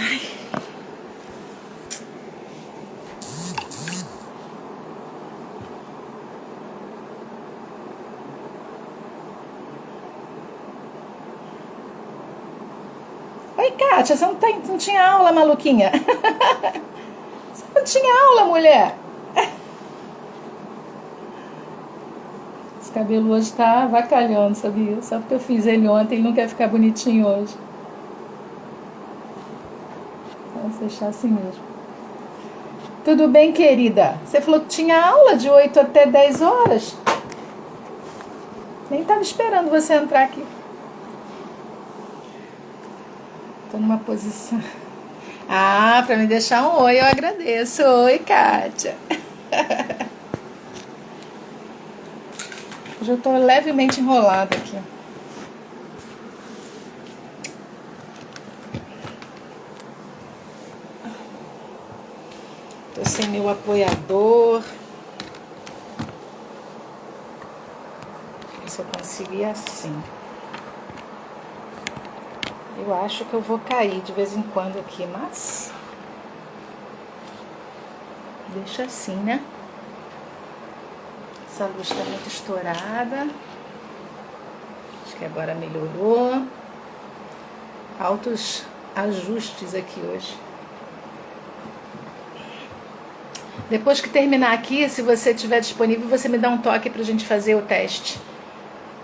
Oi, Kátia, você não tinha aula, maluquinha? Você não tinha aula, mulher? Esse cabelo hoje tá avacalhando, sabia? Só porque eu fiz ele ontem, ele não quer ficar bonitinho hoje. Vamos deixar assim mesmo. Tudo bem, querida? Você falou que tinha aula de 8 até 10 horas. Nem estava esperando você entrar aqui. Tô numa posição... Ah, para me deixar um oi, eu agradeço. Oi, Kátia. Hoje eu tô levemente enrolada aqui. Tô sem meu apoiador. Se eu conseguir assim. Eu acho que eu vou cair de vez em quando aqui, mas... deixa assim, né? Essa luz tá muito estourada. Acho que agora melhorou. Altos ajustes aqui hoje. Depois que terminar aqui, se você estiver disponível, você me dá um toque pra gente fazer o teste.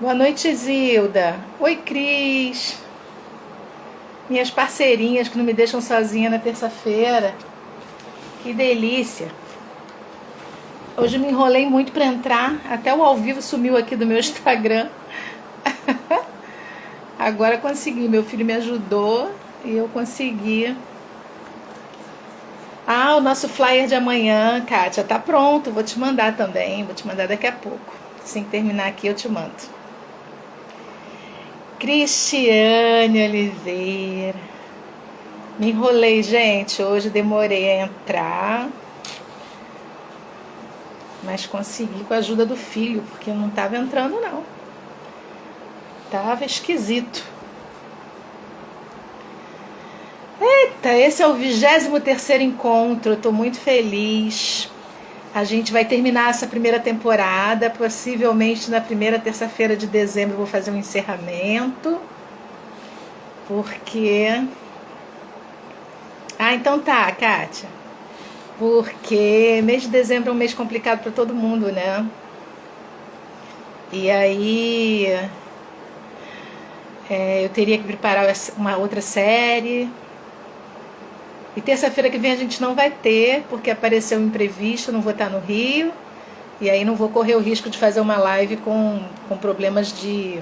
Boa noite, Zilda. Oi, Cris. Minhas parceirinhas que não me deixam sozinha na terça-feira. Que delícia. Hoje eu me enrolei muito para entrar. Até o ao vivo sumiu aqui do meu Instagram. Agora consegui. Meu filho me ajudou e eu consegui. Ah, o nosso flyer de amanhã, Kátia, tá pronto. Vou te mandar também. Vou te mandar daqui a pouco. Assim que terminar aqui eu te mando. Cristiane Oliveira. Me enrolei, gente. Hoje demorei a entrar. Mas consegui com a ajuda do filho, porque eu não estava entrando, não. Tava esquisito. Eita, esse é o 23º encontro. Eu tô muito feliz. A gente vai terminar essa primeira temporada. Possivelmente na primeira terça-feira de dezembro eu vou fazer um encerramento. Porque... Ah, então tá, Kátia. Porque mês de dezembro é um mês complicado para todo mundo, né? E aí... eu teria que preparar uma outra série. E terça-feira que vem a gente não vai ter, porque apareceu um imprevisto, não vou estar no Rio. E aí não vou correr o risco de fazer uma live com problemas de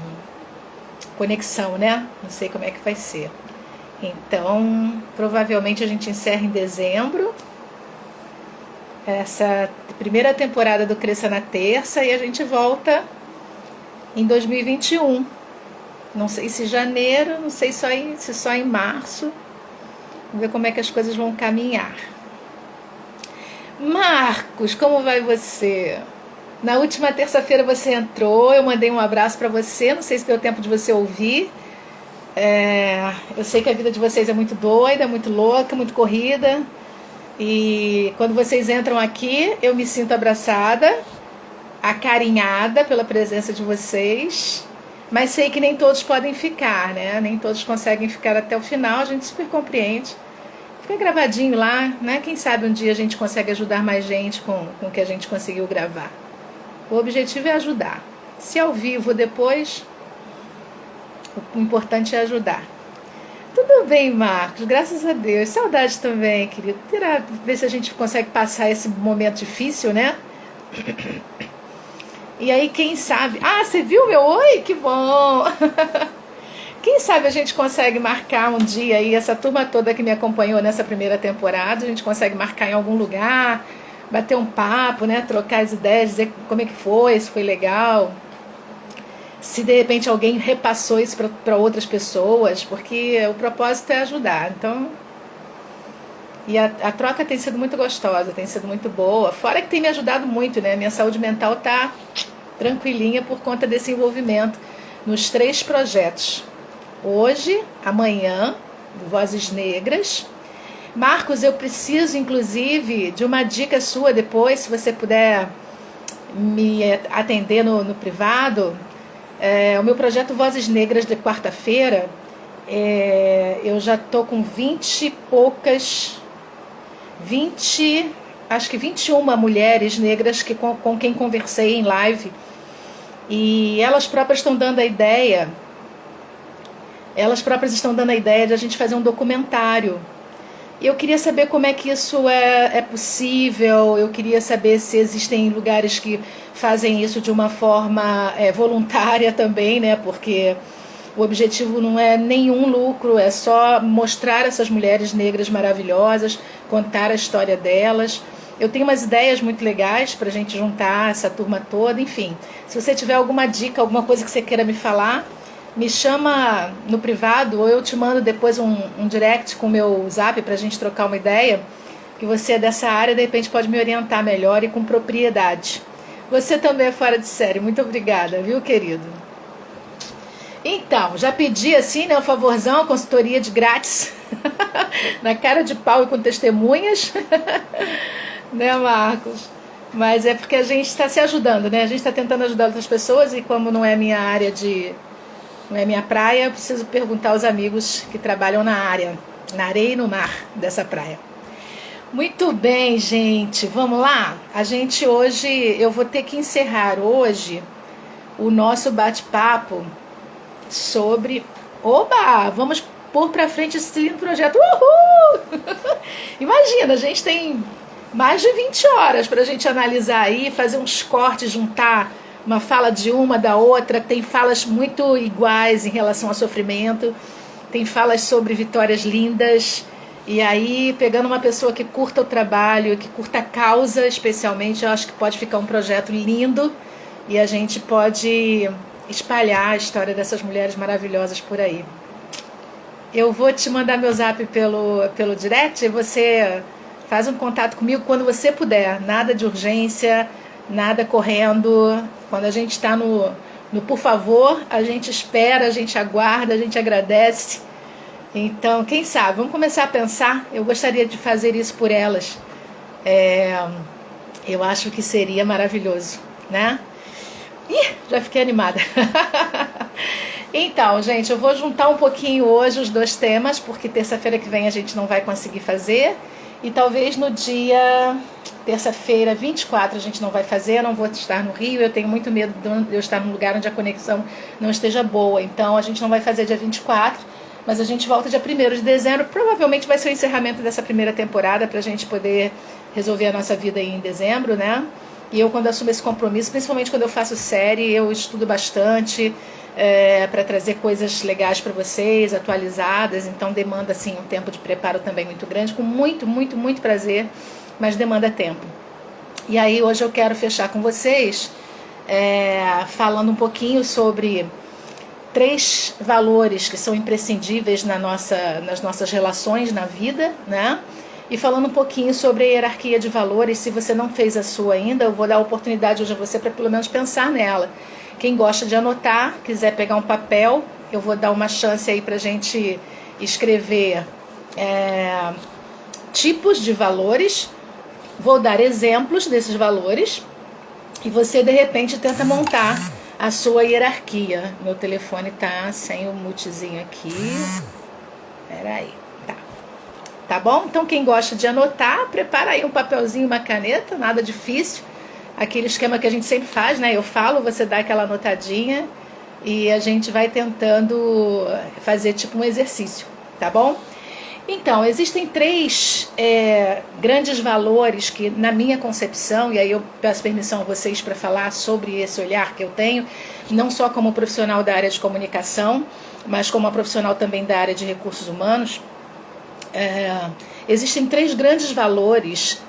conexão, né? Não sei como é que vai ser. Então, provavelmente a gente encerra em dezembro essa primeira temporada do Cresça na Terça e a gente volta em 2021. Não sei se janeiro, não sei se só em março. Vamos ver como é que as coisas vão caminhar. Marcos, como vai você? Na última terça-feira você entrou, eu mandei um abraço para você, não sei se deu tempo de você ouvir. Eu sei que a vida de vocês é muito doida, muito louca, muito corrida. E quando vocês entram aqui, eu me sinto abraçada, acarinhada pela presença de vocês. Mas sei que nem todos podem ficar, né? Nem todos conseguem ficar até o final, a gente super compreende. Fica gravadinho lá, né? Quem sabe um dia a gente consegue ajudar mais gente com o que a gente conseguiu gravar. O objetivo é ajudar. Se ao vivo depois, o importante é ajudar. Tudo bem, Marcos, graças a Deus. Saudade também, querido. Ver se a gente consegue passar esse momento difícil, né? E aí, quem sabe... Ah, você viu meu oi? Que bom! Quem sabe a gente consegue marcar um dia aí, essa turma toda que me acompanhou nessa primeira temporada, a gente consegue marcar em algum lugar, bater um papo, né? Trocar as ideias, dizer como é que foi, se foi legal. Se de repente alguém repassou isso para outras pessoas, porque o propósito é ajudar. Então, e a troca tem sido muito gostosa, tem sido muito boa. Fora que tem me ajudado muito, né? Minha saúde mental tá tranquilinha por conta desse envolvimento nos 3 projetos. Hoje, amanhã, Vozes Negras, Marcos, eu preciso inclusive de uma dica sua depois, se você puder me atender no privado. O meu projeto Vozes Negras de quarta-feira, eu já tô com 20 e poucas, 20, acho que 21 mulheres negras com quem conversei em live, e elas próprias estão dando a ideia de a gente fazer um documentário. Eu queria saber como é que isso é possível, eu queria saber se existem lugares que fazem isso de uma forma voluntária também, né? Porque o objetivo não é nenhum lucro, é só mostrar essas mulheres negras maravilhosas, contar a história delas. Eu tenho umas ideias muito legais para a gente juntar essa turma toda, enfim. Se você tiver alguma dica, alguma coisa que você queira me falar, me chama no privado, ou eu te mando depois um direct com o meu zap pra gente trocar uma ideia, que você é dessa área, de repente pode me orientar melhor e com propriedade. Você também é fora de série, muito obrigada, viu, querido? Então, já pedi assim, né, um favorzão, a consultoria de grátis, na cara de pau e com testemunhas, né, Marcos? Mas é porque a gente está se ajudando, né? A gente está tentando ajudar outras pessoas, e como não é minha área não é minha praia, eu preciso perguntar aos amigos que trabalham na área, na areia e no mar dessa praia. Muito bem, gente, vamos lá? Eu vou ter que encerrar hoje o nosso bate-papo sobre... Oba! Vamos pôr pra frente esse lindo projeto. Uhul! Imagina, a gente tem mais de 20 horas pra gente analisar aí, fazer uns cortes, juntar uma fala de uma da outra. Tem falas muito iguais em relação ao sofrimento, tem falas sobre vitórias lindas, e aí pegando uma pessoa que curta o trabalho, que curta a causa especialmente, eu acho que pode ficar um projeto lindo, e a gente pode espalhar a história dessas mulheres maravilhosas por aí. Eu vou te mandar meu zap pelo direct, e você faz um contato comigo quando você puder, nada de urgência, nada correndo. Quando a gente está no por favor, a gente espera, a gente aguarda, a gente agradece. Então, quem sabe, vamos começar a pensar. Eu gostaria de fazer isso por elas. Eu acho que seria maravilhoso, né? Ih, já fiquei animada. Então, gente, eu vou juntar um pouquinho hoje os dois temas, porque terça-feira que vem a gente não vai conseguir fazer. E talvez no dia... terça-feira, 24, a gente não vai fazer, eu não vou estar no Rio, eu tenho muito medo de eu estar num lugar onde a conexão não esteja boa, então a gente não vai fazer dia 24, mas a gente volta dia 1º de dezembro, provavelmente vai ser o encerramento dessa primeira temporada, pra gente poder resolver a nossa vida aí em dezembro, né? E eu, quando assumo esse compromisso, principalmente quando eu faço série, eu estudo bastante, para trazer coisas legais para vocês, atualizadas, então demanda assim um tempo de preparo também muito grande, com muito, muito, muito prazer, mas demanda tempo. E aí hoje eu quero fechar com vocês falando um pouquinho sobre 3 valores que são imprescindíveis nas nossas relações na vida, né? E falando um pouquinho sobre a hierarquia de valores. Se você não fez a sua ainda, eu vou dar a oportunidade hoje a você para pelo menos pensar nela. Quem gosta de anotar, quiser pegar um papel, eu vou dar uma chance aí pra gente escrever tipos de valores. Vou dar exemplos desses valores e você de repente tenta montar a sua hierarquia. Meu telefone tá sem o mutezinho aqui. Peraí, tá bom? Então quem gosta de anotar, prepara aí um papelzinho, uma caneta, nada difícil. Aquele esquema que a gente sempre faz, né? Eu falo, você dá aquela anotadinha e a gente vai tentando fazer tipo um exercício, tá bom? Então, existem 3 grandes valores que, na minha concepção, e aí eu peço permissão a vocês para falar sobre esse olhar que eu tenho, não só como profissional da área de comunicação, mas como uma profissional também da área de recursos humanos. Existem 3 grandes valores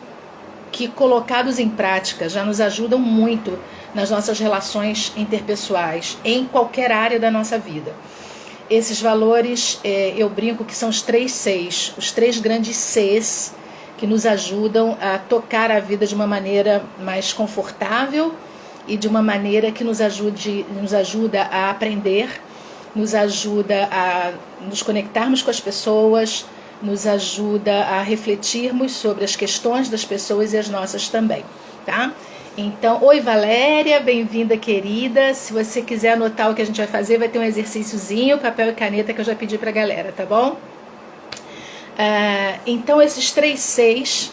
que, colocados em prática, já nos ajudam muito nas nossas relações interpessoais, em qualquer área da nossa vida. Esses valores, eu brinco que são os 3 Cs, os 3 grandes Cs que nos ajudam a tocar a vida de uma maneira mais confortável e de uma maneira que nos ajuda a aprender, nos ajuda a nos conectarmos com as pessoas, nos ajuda a refletirmos sobre as questões das pessoas e as nossas também, tá? Então, oi Valéria, bem-vinda querida. Se você quiser anotar o que a gente vai fazer, vai ter um exercíciozinho, papel e caneta que eu já pedi pra galera, tá bom? Então, esses 3 Cs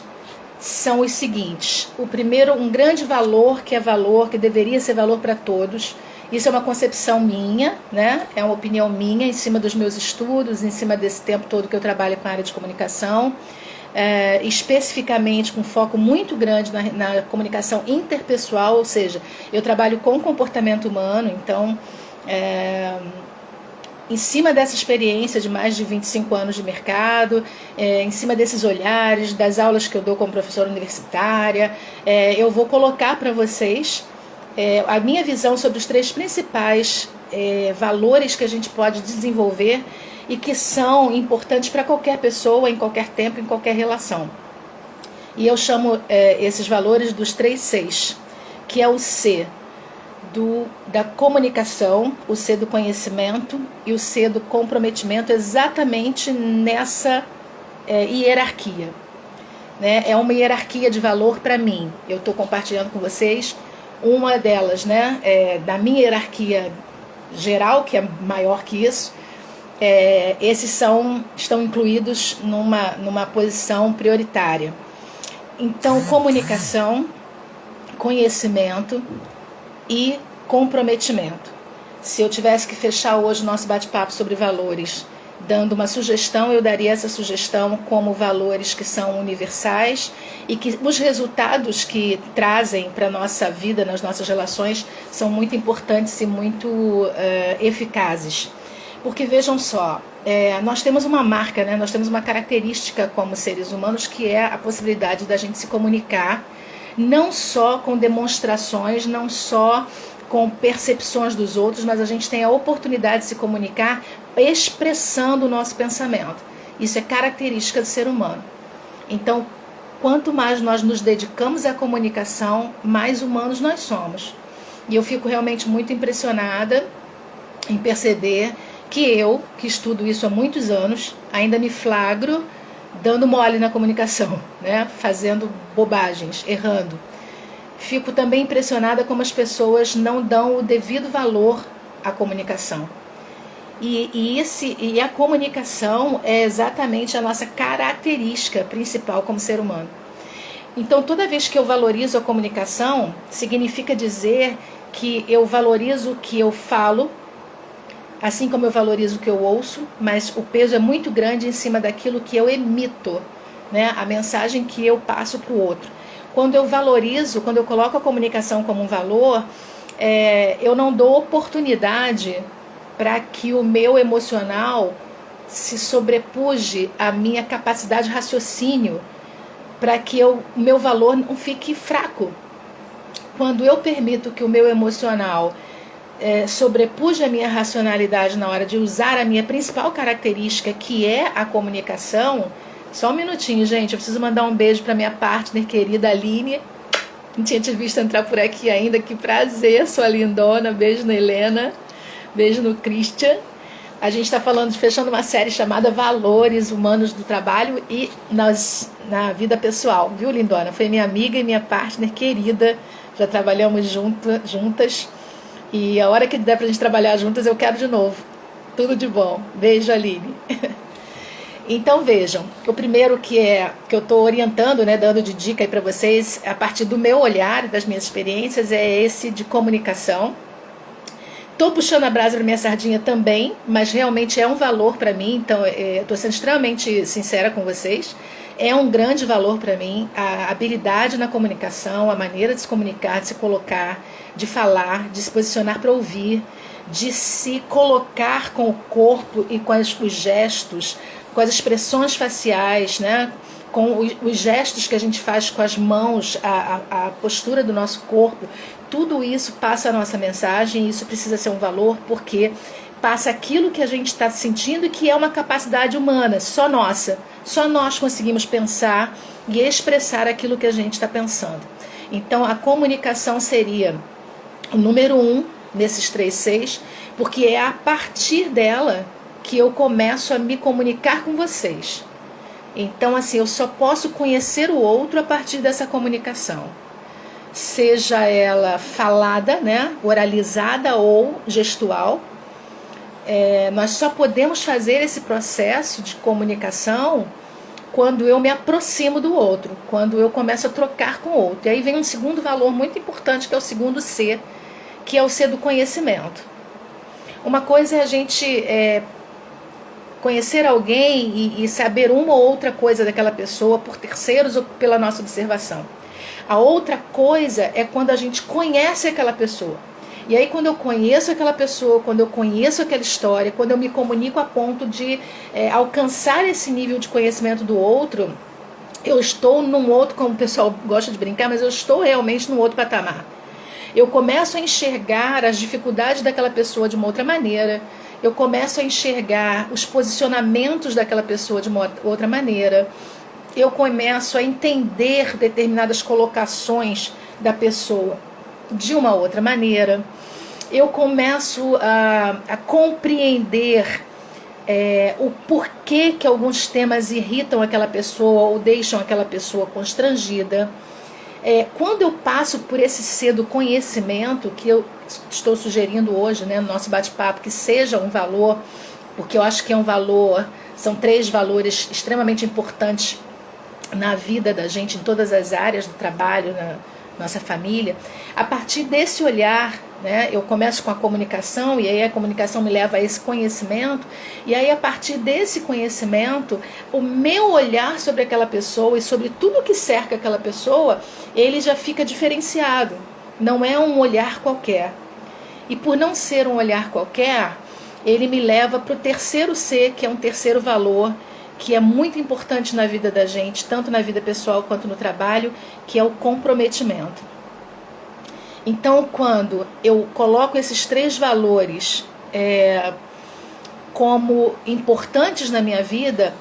são os seguintes. O primeiro, um grande valor, que é valor, que deveria ser valor para todos. Isso é uma concepção minha, né? É uma opinião minha em cima dos meus estudos, em cima desse tempo todo que eu trabalho com a área de comunicação, especificamente com foco muito grande na comunicação interpessoal, ou seja, eu trabalho com comportamento humano, então, em cima dessa experiência de mais de 25 anos de mercado, em cima desses olhares, das aulas que eu dou como professora universitária, eu vou colocar para vocês a minha visão sobre os 3 principais valores que a gente pode desenvolver e que são importantes para qualquer pessoa, em qualquer tempo, em qualquer relação. E eu chamo esses valores dos 3 Cs, que é o C da comunicação, o C do conhecimento e o C do comprometimento, exatamente nessa hierarquia. Né? É uma hierarquia de valor para mim. Eu estou compartilhando com vocês uma delas, né? Da minha hierarquia geral, que é maior que isso. Esses estão incluídos numa posição prioritária. Então, comunicação, conhecimento e comprometimento. Se eu tivesse que fechar hoje o nosso bate-papo sobre valores, dando uma sugestão, eu daria essa sugestão como valores que são universais e que os resultados que trazem para a nossa vida, nas nossas relações, são muito importantes e muito eficazes. Porque vejam só, nós temos uma marca, né? Nós temos uma característica como seres humanos que é a possibilidade da gente se comunicar, não só com demonstrações, não só com percepções dos outros, mas a gente tem a oportunidade de se comunicar expressando o nosso pensamento. Isso é característica do ser humano. Então, quanto mais nós nos dedicamos à comunicação, mais humanos nós somos. E eu fico realmente muito impressionada em perceber que eu, que estudo isso há muitos anos, ainda me flagro dando mole na comunicação, né? Fazendo bobagens, errando. Fico também impressionada como as pessoas não dão o devido valor à comunicação. E a comunicação é exatamente a nossa característica principal como ser humano. Então, toda vez que eu valorizo a comunicação, significa dizer que eu valorizo o que eu falo, assim como eu valorizo o que eu ouço, mas o peso é muito grande em cima daquilo que eu emito, né? A mensagem que eu passo para o outro. Quando eu valorizo, quando eu coloco a comunicação como um valor, eu não dou oportunidade para que o meu emocional se sobrepuje à minha capacidade de raciocínio, para que o meu valor não fique fraco. Quando eu permito que o meu emocional sobrepuja a minha racionalidade na hora de usar a minha principal característica, que é a comunicação. Só um minutinho, gente, eu preciso mandar um beijo para minha partner querida Aline. Não tinha te visto entrar por aqui ainda, que prazer, sua lindona. Beijo na Helena, beijo no Christian. A gente está fechando uma série chamada Valores Humanos do Trabalho e na vida pessoal, viu, lindona? Foi minha amiga e minha partner querida, já trabalhamos juntas. E a hora que der pra gente trabalhar juntas, eu quero de novo. Tudo de bom. Beijo, Aline. Então, vejam, o primeiro que eu estou orientando, né, dando de dica aí para vocês, a partir do meu olhar e das minhas experiências, é esse de comunicação. Estou puxando a brasa para minha sardinha também, mas realmente é um valor para mim, então estou sendo extremamente sincera com vocês. É um grande valor para mim a habilidade na comunicação, a maneira de se comunicar, de se colocar, de falar, de se posicionar para ouvir, de se colocar com o corpo e com os gestos, com as expressões faciais, né? Com os gestos que a gente faz com as mãos, a postura do nosso corpo. Tudo isso passa a nossa mensagem e isso precisa ser um valor porque passa aquilo que a gente está sentindo e que é uma capacidade humana, só nossa. Só nós conseguimos pensar e expressar aquilo que a gente está pensando. Então, a comunicação seria o número 1 nesses 3 Cs, porque é a partir dela que eu começo a me comunicar com vocês. Então, assim, eu só posso conhecer o outro a partir dessa comunicação. Seja ela falada, né, oralizada ou gestual. Nós só podemos fazer esse processo de comunicação quando eu me aproximo do outro, quando eu começo a trocar com o outro. E aí vem um segundo valor muito importante, que é o segundo C, que é o C do conhecimento. Uma coisa é a gente conhecer alguém e saber uma ou outra coisa daquela pessoa por terceiros ou pela nossa observação. A outra coisa é quando a gente conhece aquela pessoa. E aí quando eu conheço aquela pessoa, quando eu conheço aquela história, quando eu me comunico a ponto de alcançar esse nível de conhecimento do outro, eu estou num outro, como o pessoal gosta de brincar, mas eu estou realmente num outro patamar. Eu começo a enxergar as dificuldades daquela pessoa de uma outra maneira, eu começo a enxergar os posicionamentos daquela pessoa de uma outra maneira, eu começo a entender determinadas colocações da pessoa de uma outra maneira, eu começo a compreender o porquê que alguns temas irritam aquela pessoa ou deixam aquela pessoa constrangida. Quando eu passo por esse C do conhecimento, que eu estou sugerindo hoje, né, no nosso bate-papo, que seja um valor, porque eu acho que é um valor, são 3 valores extremamente importantes na vida da gente, em todas as áreas do trabalho, na nossa família. A partir desse olhar, né, eu começo com a comunicação, e aí a comunicação me leva a esse conhecimento, e aí a partir desse conhecimento, o meu olhar sobre aquela pessoa e sobre tudo que cerca aquela pessoa, ele já fica diferenciado, não é um olhar qualquer. E por não ser um olhar qualquer, ele me leva para o terceiro C, que é um terceiro valor, que é muito importante na vida da gente, tanto na vida pessoal quanto no trabalho, que é o comprometimento. Então, quando eu coloco esses 3 valores como importantes na minha vida,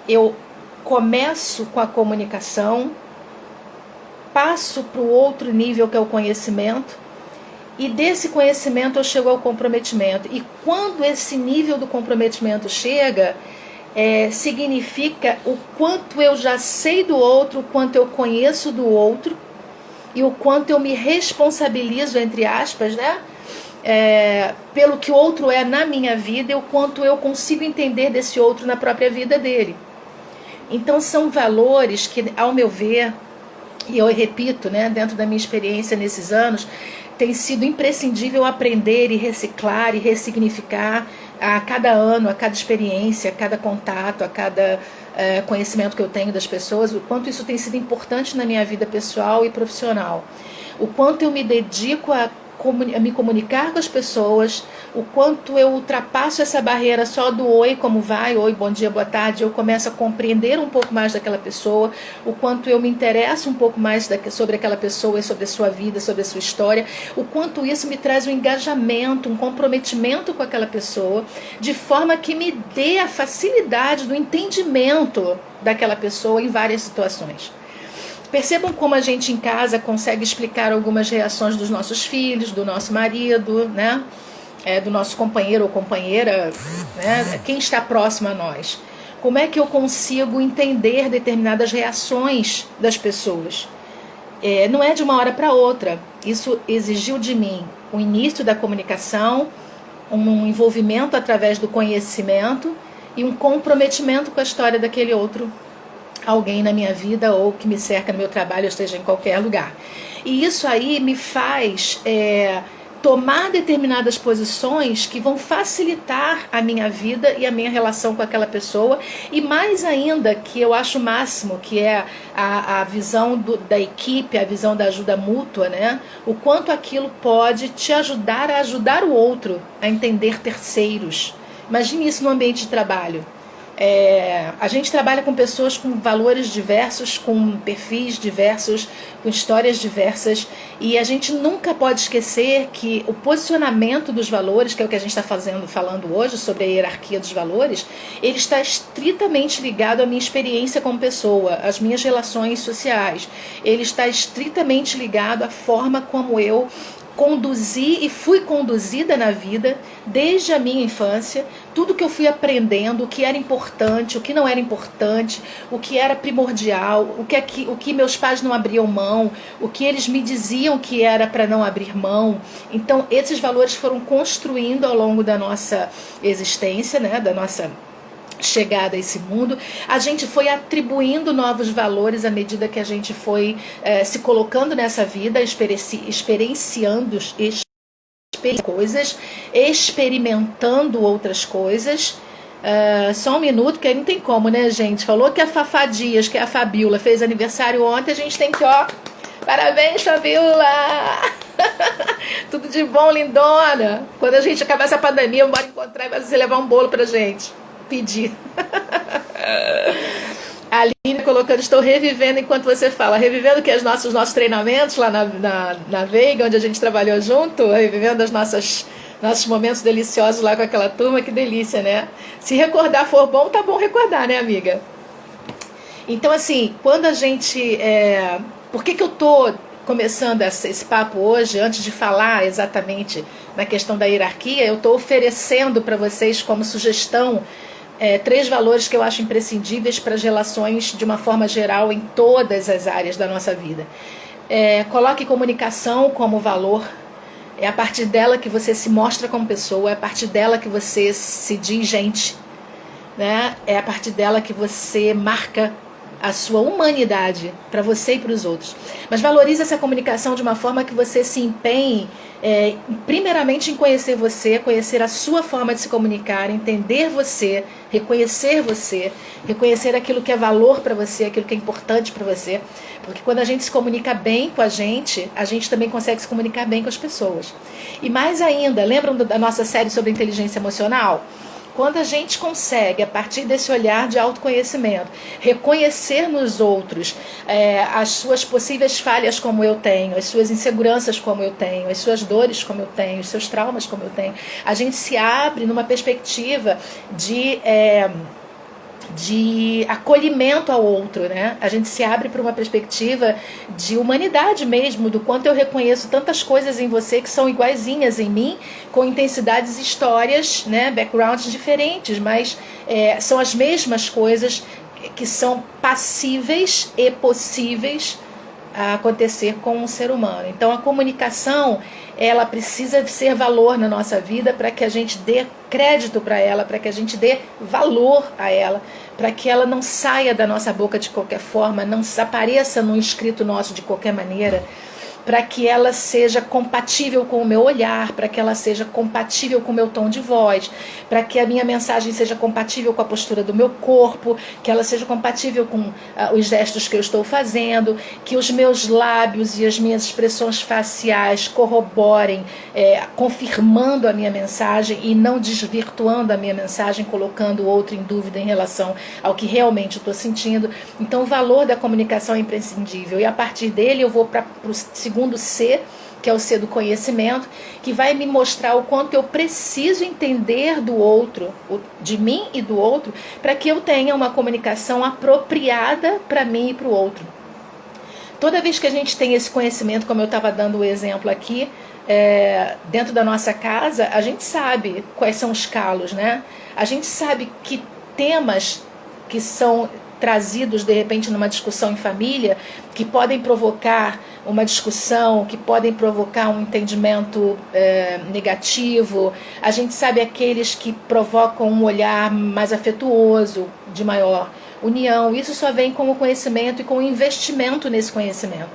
eu começo com a comunicação, passo para o outro nível, que é o conhecimento, e desse conhecimento eu chego ao comprometimento. E quando esse nível do comprometimento chega, significa o quanto eu já sei do outro, o quanto eu conheço do outro e o quanto eu me responsabilizo, entre aspas, né, pelo que o outro é na minha vida e o quanto eu consigo entender desse outro na própria vida dele. Então são valores que, ao meu ver, e eu repito, né, dentro da minha experiência nesses anos, tem sido imprescindível aprender e reciclar e ressignificar a cada ano, a cada experiência, a cada contato, a cada conhecimento que eu tenho das pessoas, o quanto isso tem sido importante na minha vida pessoal e profissional. O quanto eu me dedico a me comunicar com as pessoas, o quanto eu ultrapasso essa barreira só do oi, como vai, oi, bom dia, boa tarde, eu começo a compreender um pouco mais daquela pessoa, o quanto eu me interesso um pouco mais sobre aquela pessoa e sobre a sua vida, sobre a sua história, o quanto isso me traz um engajamento, um comprometimento com aquela pessoa, de forma que me dê a facilidade do entendimento daquela pessoa em várias situações. Percebam como a gente em casa consegue explicar algumas reações dos nossos filhos, do nosso marido, né? Do nosso companheiro ou companheira, né? Quem está próximo a nós. Como é que eu consigo entender determinadas reações das pessoas? Não é de uma hora para outra. Isso exigiu de mim o início da comunicação, um envolvimento através do conhecimento e um comprometimento com a história daquele outro alguém na minha vida ou que me cerca no meu trabalho, ou esteja em qualquer lugar. E isso aí me faz tomar determinadas posições que vão facilitar a minha vida e a minha relação com aquela pessoa, e mais ainda, que eu acho o máximo, que é a visão da equipe, a visão da ajuda mútua, né? O quanto aquilo pode te ajudar a ajudar o outro a entender terceiros. Imagine isso no ambiente de trabalho. A gente trabalha com pessoas com valores diversos, com perfis diversos, com histórias diversas, e a gente nunca pode esquecer que o posicionamento dos valores, que é o que a gente está falando hoje sobre a hierarquia dos valores, ele está estritamente ligado à minha experiência como pessoa, às minhas relações sociais. Ele está estritamente ligado à forma como eu conduzi e fui conduzida na vida desde a minha infância, tudo que eu fui aprendendo, o que era importante, o que não era importante, o que era primordial, o que meus pais não abriam mão, o que eles me diziam que era para não abrir mão. Então esses valores foram construindo ao longo da nossa existência, né, da nossa chegada a esse mundo. A gente foi atribuindo novos valores à medida que a gente foi se colocando nessa vida, experienciando coisas, experimentando outras coisas. Só um minuto, que aí não tem como, né, gente? Falou que a Fafá Dias, que é a Fabiola, fez aniversário ontem, a gente tem que, ó, parabéns, Fabiola! Tudo de bom, lindona! Quando a gente acabar essa pandemia, bora encontrar e vai você levar um bolo pra gente. Pedir. A Aline colocando, estou revivendo enquanto você fala. Revivendo que os nossos treinamentos lá na Veiga, onde a gente trabalhou junto, revivendo nossos momentos deliciosos lá com aquela turma, que delícia, né? Se recordar for bom, tá bom recordar, né, amiga? Então, assim, quando a gente... Por que eu tô começando esse papo hoje, antes de falar exatamente na questão da hierarquia, eu tô oferecendo para vocês como sugestão 3 valores que eu acho imprescindíveis para as relações de uma forma geral em todas as áreas da nossa vida. Coloque comunicação como valor. É a partir dela que você se mostra como pessoa, é a partir dela que você se diz gente, né? É a partir dela que você marca a sua humanidade para você e para os outros. Mas valorize essa comunicação de uma forma que você se empenhe primeiramente em conhecer você, conhecer a sua forma de se comunicar, entender você, reconhecer aquilo que é valor para você, aquilo que é importante para você, porque quando a gente se comunica bem com a gente também consegue se comunicar bem com as pessoas. E mais ainda, lembram da nossa série sobre inteligência emocional? Quando a gente consegue, a partir desse olhar de autoconhecimento, reconhecer nos outros as suas possíveis falhas como eu tenho, as suas inseguranças como eu tenho, as suas dores como eu tenho, os seus traumas como eu tenho, a gente se abre numa perspectiva de acolhimento ao outro, né? A gente se abre para uma perspectiva de humanidade mesmo, do quanto eu reconheço tantas coisas em você que são iguaizinhas em mim, com intensidades e histórias, né? Backgrounds diferentes, mas são as mesmas coisas que são passíveis e possíveis a acontecer com um ser humano. Então a comunicação, ela precisa ser valor na nossa vida para que a gente dê crédito para ela, para que a gente dê valor a ela, para que ela não saia da nossa boca de qualquer forma, não apareça num escrito nosso de qualquer maneira, para que ela seja compatível com o meu olhar, para que ela seja compatível com o meu tom de voz, para que a minha mensagem seja compatível com a postura do meu corpo, que ela seja compatível com os gestos que eu estou fazendo, que os meus lábios e as minhas expressões faciais corroborem, confirmando a minha mensagem e não desvirtuando a minha mensagem, colocando o outro em dúvida em relação ao que realmente eu estou sentindo. Então o valor da comunicação é imprescindível, e a partir dele eu vou para o segundo C, que é o C do conhecimento, que vai me mostrar o quanto eu preciso entender do outro, de mim e do outro, para que eu tenha uma comunicação apropriada para mim e para o outro. Toda vez que a gente tem esse conhecimento, como eu estava dando o exemplo aqui, dentro da nossa casa, a gente sabe quais são os calos, né? A gente sabe que temas que são trazidos de repente numa discussão em família, que podem provocar uma discussão, que podem provocar um entendimento negativo. A gente sabe aqueles que provocam um olhar mais afetuoso, de maior união. Isso só vem com o conhecimento e com o investimento nesse conhecimento.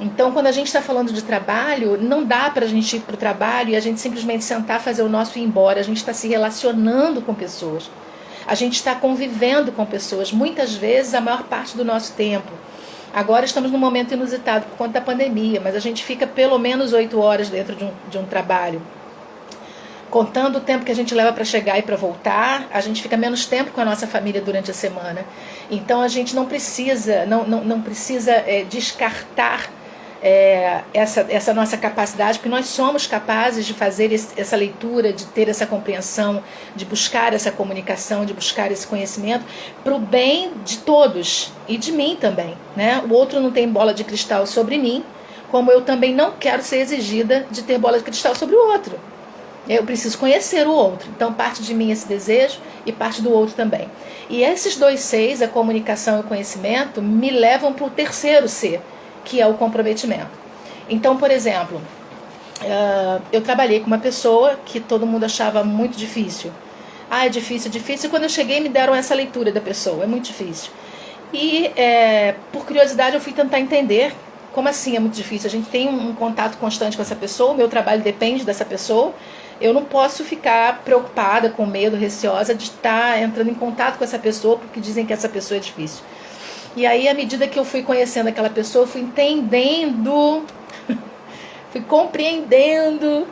Então, quando a gente está falando de trabalho, não dá para a gente ir para o trabalho e a gente simplesmente sentar, fazer o nosso e ir embora. A gente está se relacionando com pessoas. A gente está convivendo com pessoas, muitas vezes a maior parte do nosso tempo. Agora estamos num momento inusitado por conta da pandemia, mas a gente fica pelo menos 8 horas dentro de um trabalho. Contando o tempo que a gente leva para chegar e para voltar, a gente fica menos tempo com a nossa família durante a semana. Então a gente não precisa descartar essa nossa capacidade, porque nós somos capazes de fazer essa leitura, de ter essa compreensão, de buscar essa comunicação, de buscar esse conhecimento para o bem de todos e de mim também, né? O outro não tem bola de cristal sobre mim, como eu também não quero ser exigida de ter bola de cristal sobre o outro. Eu preciso conhecer o outro. Então, parte de mim é esse desejo e parte do outro também. E esses dois Cs, a comunicação e o conhecimento, me levam para o terceiro C, que é o comprometimento. Então, por exemplo, eu trabalhei com uma pessoa que todo mundo achava muito difícil. Ah, é difícil, difícil. E quando eu cheguei, me deram essa leitura da pessoa. É muito difícil. E, por curiosidade, eu fui tentar entender como assim é muito difícil. A gente tem um contato constante com essa pessoa, o meu trabalho depende dessa pessoa. Eu não posso ficar preocupada, com medo, receosa de estar entrando em contato com essa pessoa porque dizem que essa pessoa é difícil. E aí, à medida que eu fui conhecendo aquela pessoa, eu fui entendendo, fui compreendendo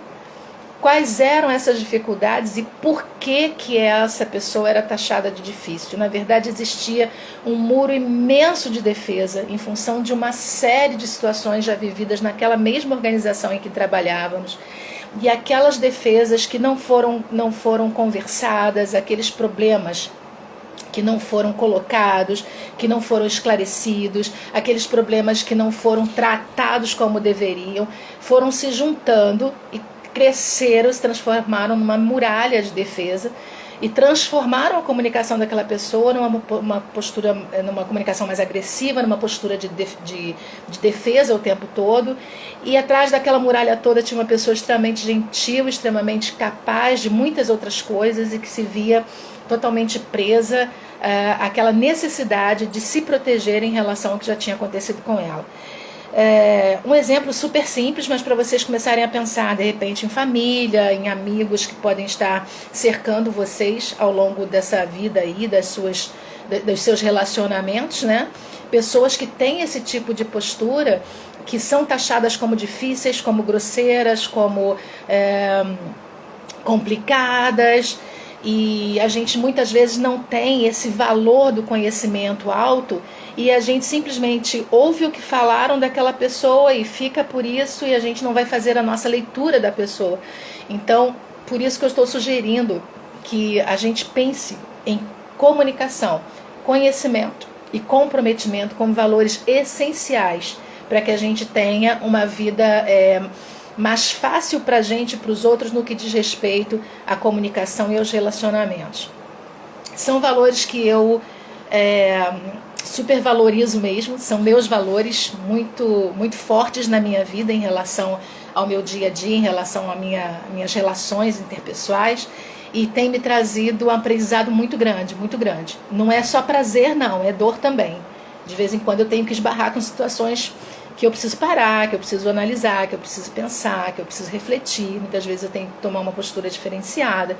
quais eram essas dificuldades e por que essa pessoa era taxada de difícil. Na verdade, existia um muro imenso de defesa em função de uma série de situações já vividas naquela mesma organização em que trabalhávamos. E aquelas defesas que não foram conversadas, aqueles problemas que não foram colocados, que não foram esclarecidos, aqueles problemas que não foram tratados como deveriam, foram se juntando e cresceram, se transformaram numa muralha de defesa e transformaram a comunicação daquela pessoa numa postura, numa comunicação mais agressiva, numa postura de defesa o tempo todo. E atrás daquela muralha toda tinha uma pessoa extremamente gentil, extremamente capaz de muitas outras coisas e que se via totalmente presa àquela necessidade de se proteger em relação ao que já tinha acontecido com ela. Um exemplo super simples, mas para vocês começarem a pensar de repente em família, em amigos que podem estar cercando vocês ao longo dessa vida aí, dos seus relacionamentos, né? Pessoas que têm esse tipo de postura, que são taxadas como difíceis, como grosseiras, como complicadas. E a gente muitas vezes não tem esse valor do conhecimento alto e a gente simplesmente ouve o que falaram daquela pessoa e fica por isso e a gente não vai fazer a nossa leitura da pessoa. Então, por isso que eu estou sugerindo que a gente pense em comunicação, conhecimento e comprometimento como valores essenciais para que a gente tenha uma vida mais fácil para a gente e para os outros no que diz respeito à comunicação e aos relacionamentos. São valores que eu supervalorizo mesmo, são meus valores muito, muito fortes na minha vida em relação ao meu dia a dia, em relação às minhas relações interpessoais, e tem me trazido um aprendizado muito grande, muito grande. Não é só prazer não, é dor também. De vez em quando eu tenho que esbarrar com situações que eu preciso parar, que eu preciso analisar, que eu preciso pensar, que eu preciso refletir. Muitas vezes eu tenho que tomar uma postura diferenciada,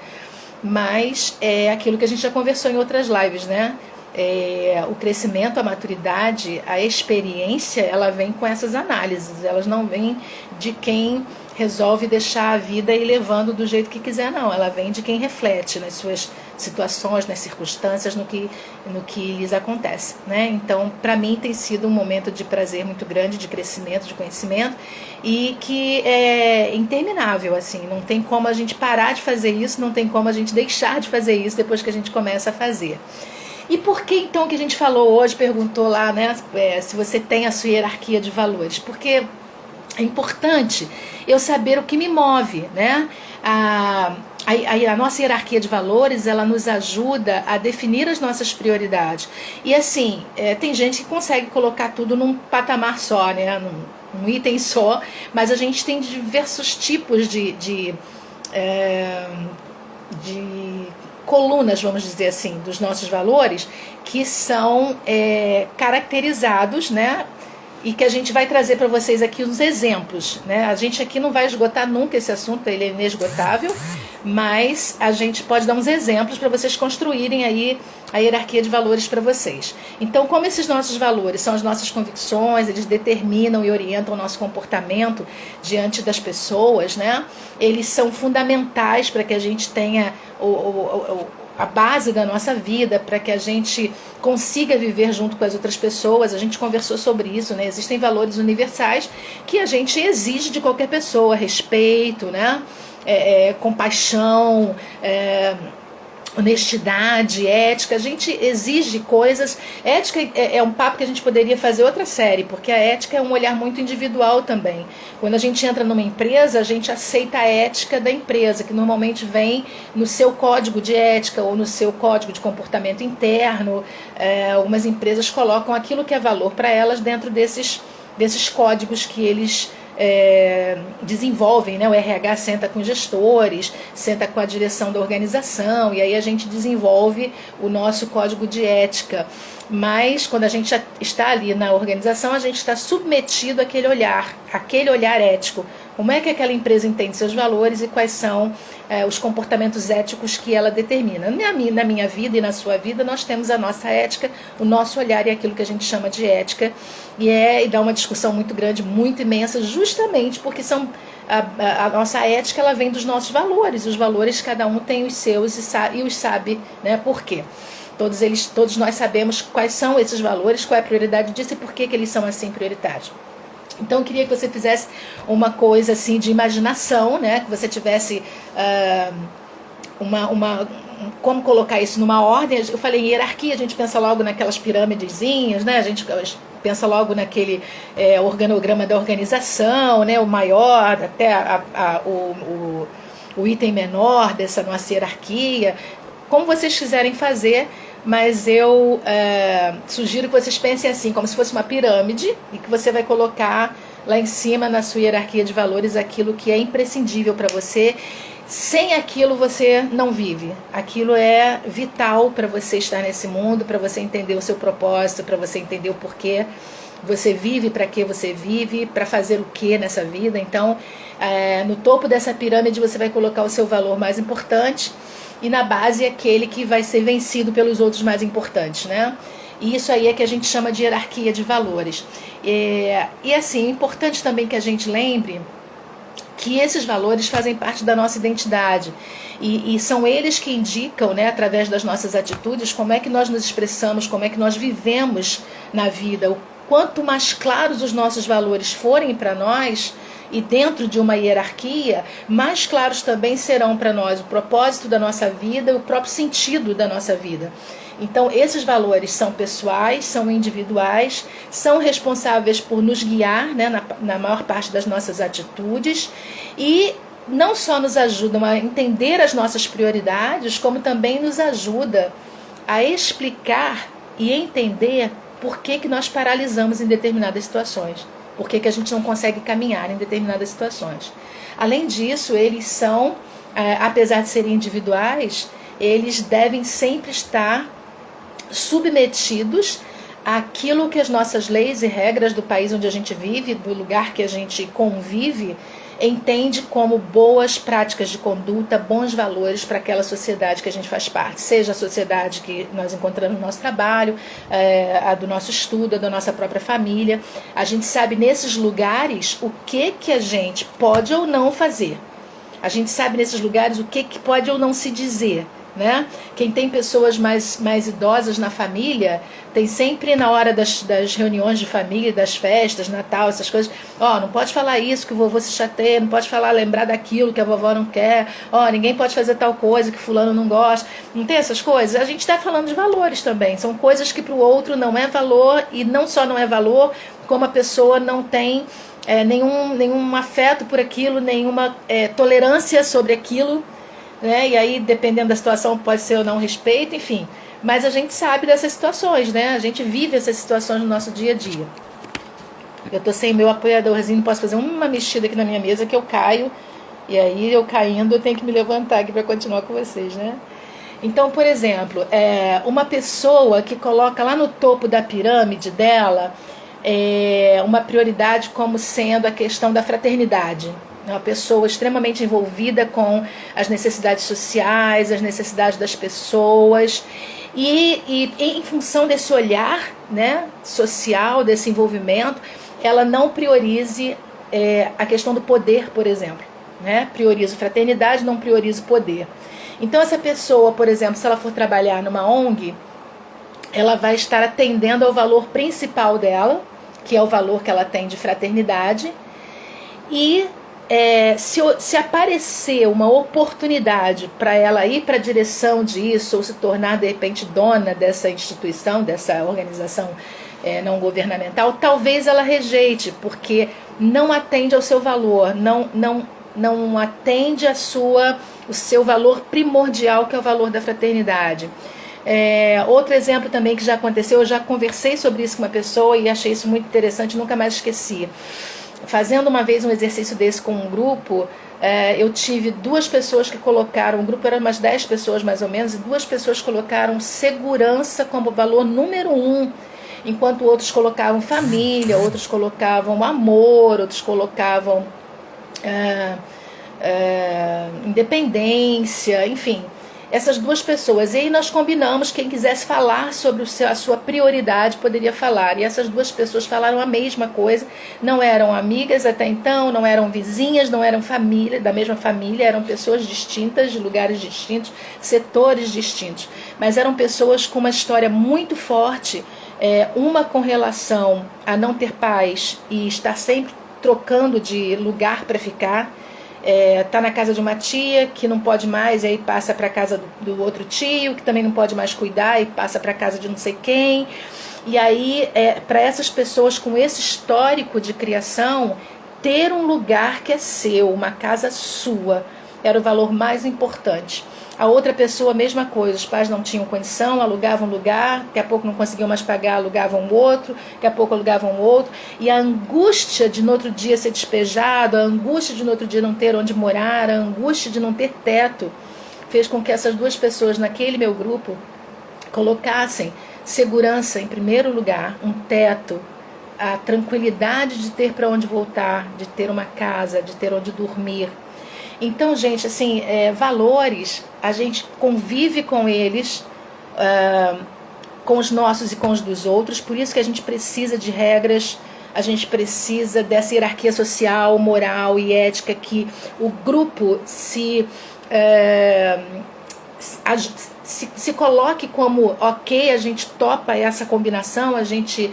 mas é aquilo que a gente já conversou em outras lives, né? O crescimento, a maturidade, a experiência, ela vem com essas análises, elas não vêm de quem resolve deixar a vida e ir levando do jeito que quiser, não. Ela vem de quem reflete nas suas situações, nas circunstâncias, no que lhes acontece, né? Então, para mim tem sido um momento de prazer muito grande, de crescimento, de conhecimento, e que é interminável, assim, não tem como a gente parar de fazer isso, não tem como a gente deixar de fazer isso depois que a gente começa a fazer. E por que então que a gente falou hoje, perguntou lá, né, se você tem a sua hierarquia de valores? Porque é importante eu saber o que me move, né? A nossa hierarquia de valores, ela nos ajuda a definir as nossas prioridades. E assim, tem gente que consegue colocar tudo num patamar só, né? Num item só, mas a gente tem diversos tipos de colunas, vamos dizer assim, dos nossos valores, que são caracterizados, né? E que a gente vai trazer para vocês aqui uns exemplos, né? A gente aqui não vai esgotar nunca esse assunto, ele é inesgotável, mas a gente pode dar uns exemplos para vocês construírem aí a hierarquia de valores para vocês. Então, como esses nossos valores são as nossas convicções, eles determinam e orientam o nosso comportamento diante das pessoas, né? Eles são fundamentais para que a gente tenha a base da nossa vida, para que a gente consiga viver junto com as outras pessoas. A gente conversou sobre isso, né? Existem valores universais que a gente exige de qualquer pessoa: respeito, né? Compaixão, honestidade, ética. A gente exige coisas. Ética é um papo que a gente poderia fazer outra série, porque a ética é um olhar muito individual também. Quando a gente entra numa empresa, a gente aceita a ética da empresa, que normalmente vem no seu código de ética ou no seu código de comportamento interno. Algumas empresas colocam aquilo que é valor para elas dentro desses códigos que eles desenvolvem, né? O RH senta com gestores, senta com a direção da organização, e aí a gente desenvolve o nosso código de ética. Mas quando a gente está ali na organização, a gente está submetido àquele olhar ético. Como é que aquela empresa entende seus valores e quais são os comportamentos éticos que ela determina. Na minha vida e na sua vida, nós temos a nossa ética, o nosso olhar e aquilo que a gente chama de ética. E dá uma discussão muito grande, muito imensa, justamente porque a nossa ética ela vem dos nossos valores. Os valores, cada um tem os seus e os sabe, né, por quê. Todos nós sabemos quais são esses valores, qual é a prioridade disso e por que eles são assim prioritários. Então eu queria que você fizesse uma coisa assim de imaginação, né? Que você tivesse como colocar isso numa ordem. Eu falei em hierarquia, a gente pensa logo naquelas pirâmidezinhas, né? A gente pensa logo naquele organograma da organização, né? O maior até o item menor dessa nossa hierarquia. Como vocês quiserem fazer, mas eu sugiro que vocês pensem assim, como se fosse uma pirâmide, e que você vai colocar lá em cima na sua hierarquia de valores aquilo que é imprescindível para você. Sem aquilo você não vive. Aquilo é vital para você estar nesse mundo, para você entender o seu propósito, para você entender o porquê você vive, para que você vive, para fazer o que nessa vida. Então, no topo dessa pirâmide você vai colocar o seu valor mais importante, e na base aquele que vai ser vencido pelos outros mais importantes, né? E isso aí é que a gente chama de hierarquia de valores. E assim, é importante também que a gente lembre que esses valores fazem parte da nossa identidade. E são eles que indicam, né, através das nossas atitudes, como é que nós nos expressamos, como é que nós vivemos na vida. Quanto mais claros os nossos valores forem para nós, e dentro de uma hierarquia, mais claros também serão para nós o propósito da nossa vida e o próprio sentido da nossa vida. Então, esses valores são pessoais, são individuais, são responsáveis por nos guiar, né, na maior parte das nossas atitudes, e não só nos ajudam a entender as nossas prioridades, como também nos ajuda a explicar e entender por que nós paralisamos em determinadas situações. Por que a gente não consegue caminhar em determinadas situações. Além disso, eles são, apesar de serem individuais, eles devem sempre estar submetidos àquilo que as nossas leis e regras do país onde a gente vive, do lugar que a gente convive, entende como boas práticas de conduta, bons valores para aquela sociedade que a gente faz parte, seja a sociedade que nós encontramos no nosso trabalho, a do nosso estudo, a da nossa própria família. A gente sabe nesses lugares o que a gente pode ou não fazer. A gente sabe nesses lugares o que pode ou não se dizer. Né? Quem tem pessoas mais idosas na família, tem sempre na hora das reuniões de família, das festas, Natal, essas coisas, não pode falar isso que o vovô se chateia, não pode lembrar daquilo que a vovó não quer, ninguém pode fazer tal coisa que fulano não gosta, não tem essas coisas. A gente está falando de valores também, são coisas que para o outro não é valor, e não só não é valor, como a pessoa não tem nenhum afeto por aquilo, nenhuma tolerância sobre aquilo, né? E aí, dependendo da situação, pode ser ou não respeito, enfim. Mas a gente sabe dessas situações, né? A gente vive essas situações no nosso dia a dia. Eu tô sem meu apoiadorzinho, não posso fazer uma mexida aqui na minha mesa que eu caio. E aí, eu caindo, eu tenho que me levantar aqui para continuar com vocês, né? Então, por exemplo, uma pessoa que coloca lá no topo da pirâmide dela uma prioridade como sendo a questão da fraternidade. Uma pessoa extremamente envolvida com as necessidades sociais, as necessidades das pessoas, e em função desse olhar, né, social, desse envolvimento, ela não priorize a questão do poder, por exemplo, né? Prioriza fraternidade, não prioriza o poder. Então essa pessoa, por exemplo, se ela for trabalhar numa ONG, ela vai estar atendendo ao valor principal dela, que é o valor que ela tem de fraternidade, e Se aparecer uma oportunidade para ela ir para a direção disso, ou se tornar de repente dona dessa instituição, dessa organização não governamental, talvez ela rejeite, porque não atende ao seu valor, não atende o seu valor primordial, que é o valor da fraternidade. Outro exemplo também que já aconteceu, eu já conversei sobre isso com uma pessoa e achei isso muito interessante, nunca mais esqueci. Fazendo uma vez um exercício desse com um grupo, eu tive 2 pessoas que colocaram, o grupo era umas 10 pessoas mais ou menos, e 2 pessoas colocaram segurança como valor número 1, enquanto outros colocavam família, outros colocavam amor, outros colocavam independência, enfim. Essas 2 pessoas, e aí nós combinamos, quem quisesse falar sobre a sua prioridade poderia falar, e essas 2 pessoas falaram a mesma coisa, não eram amigas até então, não eram vizinhas, não eram família, da mesma família, eram pessoas distintas, de lugares distintos, setores distintos, mas eram pessoas com uma história muito forte, uma com relação a não ter paz e estar sempre trocando de lugar para ficar, tá na casa de uma tia que não pode mais, e aí passa para casa do outro tio que também não pode mais cuidar e passa para casa de não sei quem. E aí para essas pessoas com esse histórico de criação, ter um lugar que é seu, uma casa sua, era o valor mais importante. A outra pessoa, a mesma coisa, os pais não tinham condição, alugavam um lugar, daqui a pouco não conseguiam mais pagar, alugavam outro, daqui a pouco alugavam outro, e a angústia de no outro dia ser despejado, a angústia de no outro dia não ter onde morar, a angústia de não ter teto, fez com que essas 2 pessoas naquele meu grupo colocassem segurança em primeiro lugar, um teto, a tranquilidade de ter para onde voltar, de ter uma casa, de ter onde dormir. Então, gente, assim, valores, a gente convive com eles, com os nossos e com os dos outros, por isso que a gente precisa de regras, a gente precisa dessa hierarquia social, moral e ética, que o grupo se coloque como ok, a gente topa essa combinação, a gente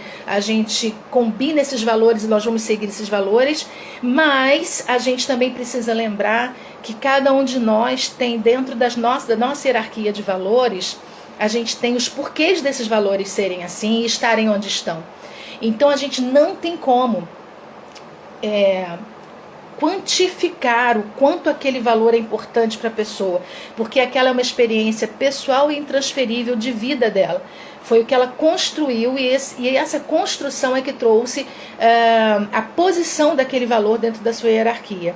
combina esses valores e nós vamos seguir esses valores, mas a gente também precisa lembrar que cada um de nós tem dentro da nossa hierarquia de valores, a gente tem os porquês desses valores serem assim e estarem onde estão. Então a gente não tem como quantificar o quanto aquele valor é importante para a pessoa, porque aquela é uma experiência pessoal e intransferível de vida dela. Foi o que ela construiu e essa construção é que trouxe a posição daquele valor dentro da sua hierarquia.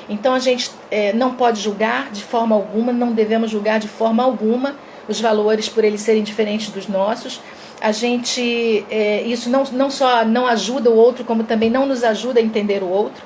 Então a gente não pode julgar de forma alguma, não devemos julgar de forma alguma os valores por eles serem diferentes dos nossos. A gente, isso não só não ajuda o outro, como também não nos ajuda a entender o outro.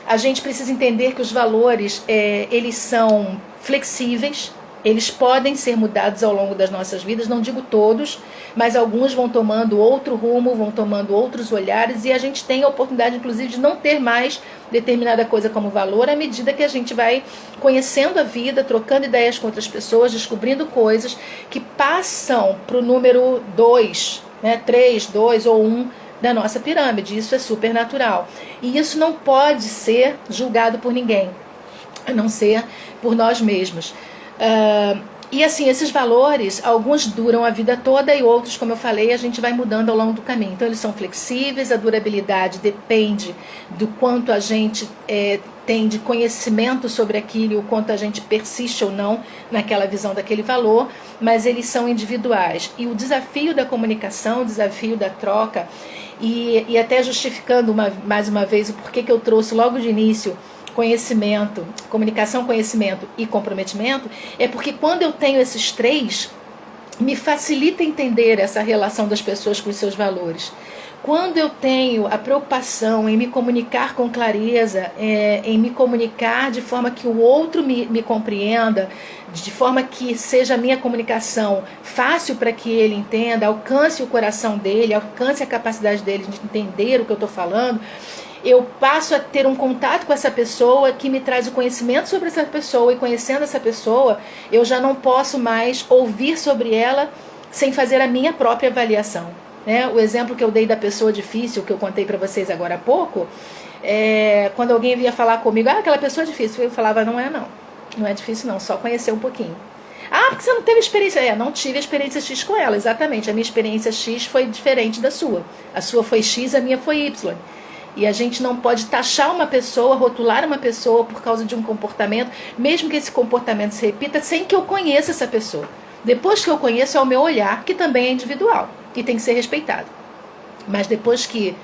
A gente precisa entender que os valores, eles são flexíveis, eles podem ser mudados ao longo das nossas vidas, não digo todos, mas alguns vão tomando outro rumo, vão tomando outros olhares, e a gente tem a oportunidade, inclusive, de não ter mais determinada coisa como valor, à medida que a gente vai conhecendo a vida, trocando ideias com outras pessoas, descobrindo coisas que passam para o número 2, 3, 2 ou 1, da nossa pirâmide. Isso é super natural. E isso não pode ser julgado por ninguém, a não ser por nós mesmos. E assim, esses valores, alguns duram a vida toda e outros, como eu falei, a gente vai mudando ao longo do caminho. Então eles são flexíveis, a durabilidade depende do quanto a gente tem de conhecimento sobre aquilo, o quanto a gente persiste ou não naquela visão daquele valor, mas eles são individuais. E o desafio da comunicação, o desafio da troca, e até justificando mais uma vez o porquê que eu trouxe logo de início conhecimento, comunicação, conhecimento e comprometimento, é porque quando eu tenho esses 3, me facilita entender essa relação das pessoas com os seus valores. Quando eu tenho a preocupação em me comunicar com clareza, em me comunicar de forma que o outro me compreenda, de forma que seja a minha comunicação fácil para que ele entenda, alcance o coração dele, alcance a capacidade dele de entender o que eu estou falando, eu passo a ter um contato com essa pessoa que me traz o conhecimento sobre essa pessoa, e conhecendo essa pessoa, eu já não posso mais ouvir sobre ela sem fazer a minha própria avaliação. né? O exemplo que eu dei da pessoa difícil, que eu contei para vocês agora há pouco, quando alguém vinha falar comigo, aquela pessoa é difícil, eu falava, não é difícil não, só conhecer um pouquinho. Porque você não teve experiência. Não tive experiência X com ela, exatamente. A minha experiência X foi diferente da sua. A sua foi X, a minha foi Y. E a gente não pode taxar uma pessoa, rotular uma pessoa por causa de um comportamento, mesmo que esse comportamento se repita, sem que eu conheça essa pessoa. Depois que eu conheço, é o meu olhar, que também é individual e tem que ser respeitado. Mas depois que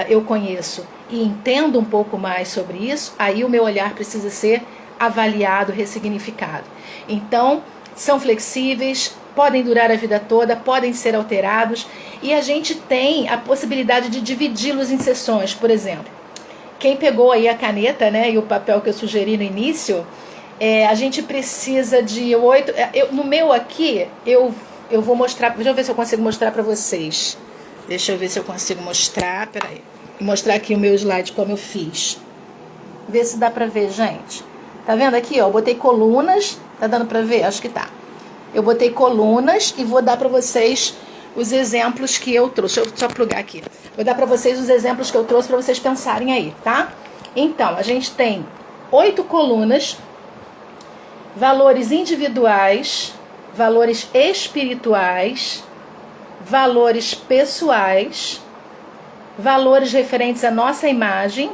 eu conheço e entendo um pouco mais sobre isso, aí o meu olhar precisa ser avaliado, ressignificado. Então, são flexíveis, podem durar a vida toda, podem ser alterados, e a gente tem a possibilidade de dividi-los em sessões. Por exemplo, quem pegou aí a caneta, né, e o papel que eu sugeri no início, a gente precisa de 8... no meu aqui, eu vou mostrar, deixa eu ver se eu consigo mostrar para vocês. Deixa eu ver se eu consigo mostrar, peraí. Vou mostrar aqui o meu slide como eu fiz. Ver se dá para ver, gente. Tá vendo aqui, ó? Eu botei colunas. Tá dando pra ver? Acho que tá. Eu botei colunas e vou dar pra vocês os exemplos que eu trouxe. Deixa eu só plugar aqui. Vou dar pra vocês os exemplos que eu trouxe pra vocês pensarem aí, tá? Então, a gente tem 8 colunas, valores individuais, valores espirituais, valores pessoais, valores referentes à nossa imagem,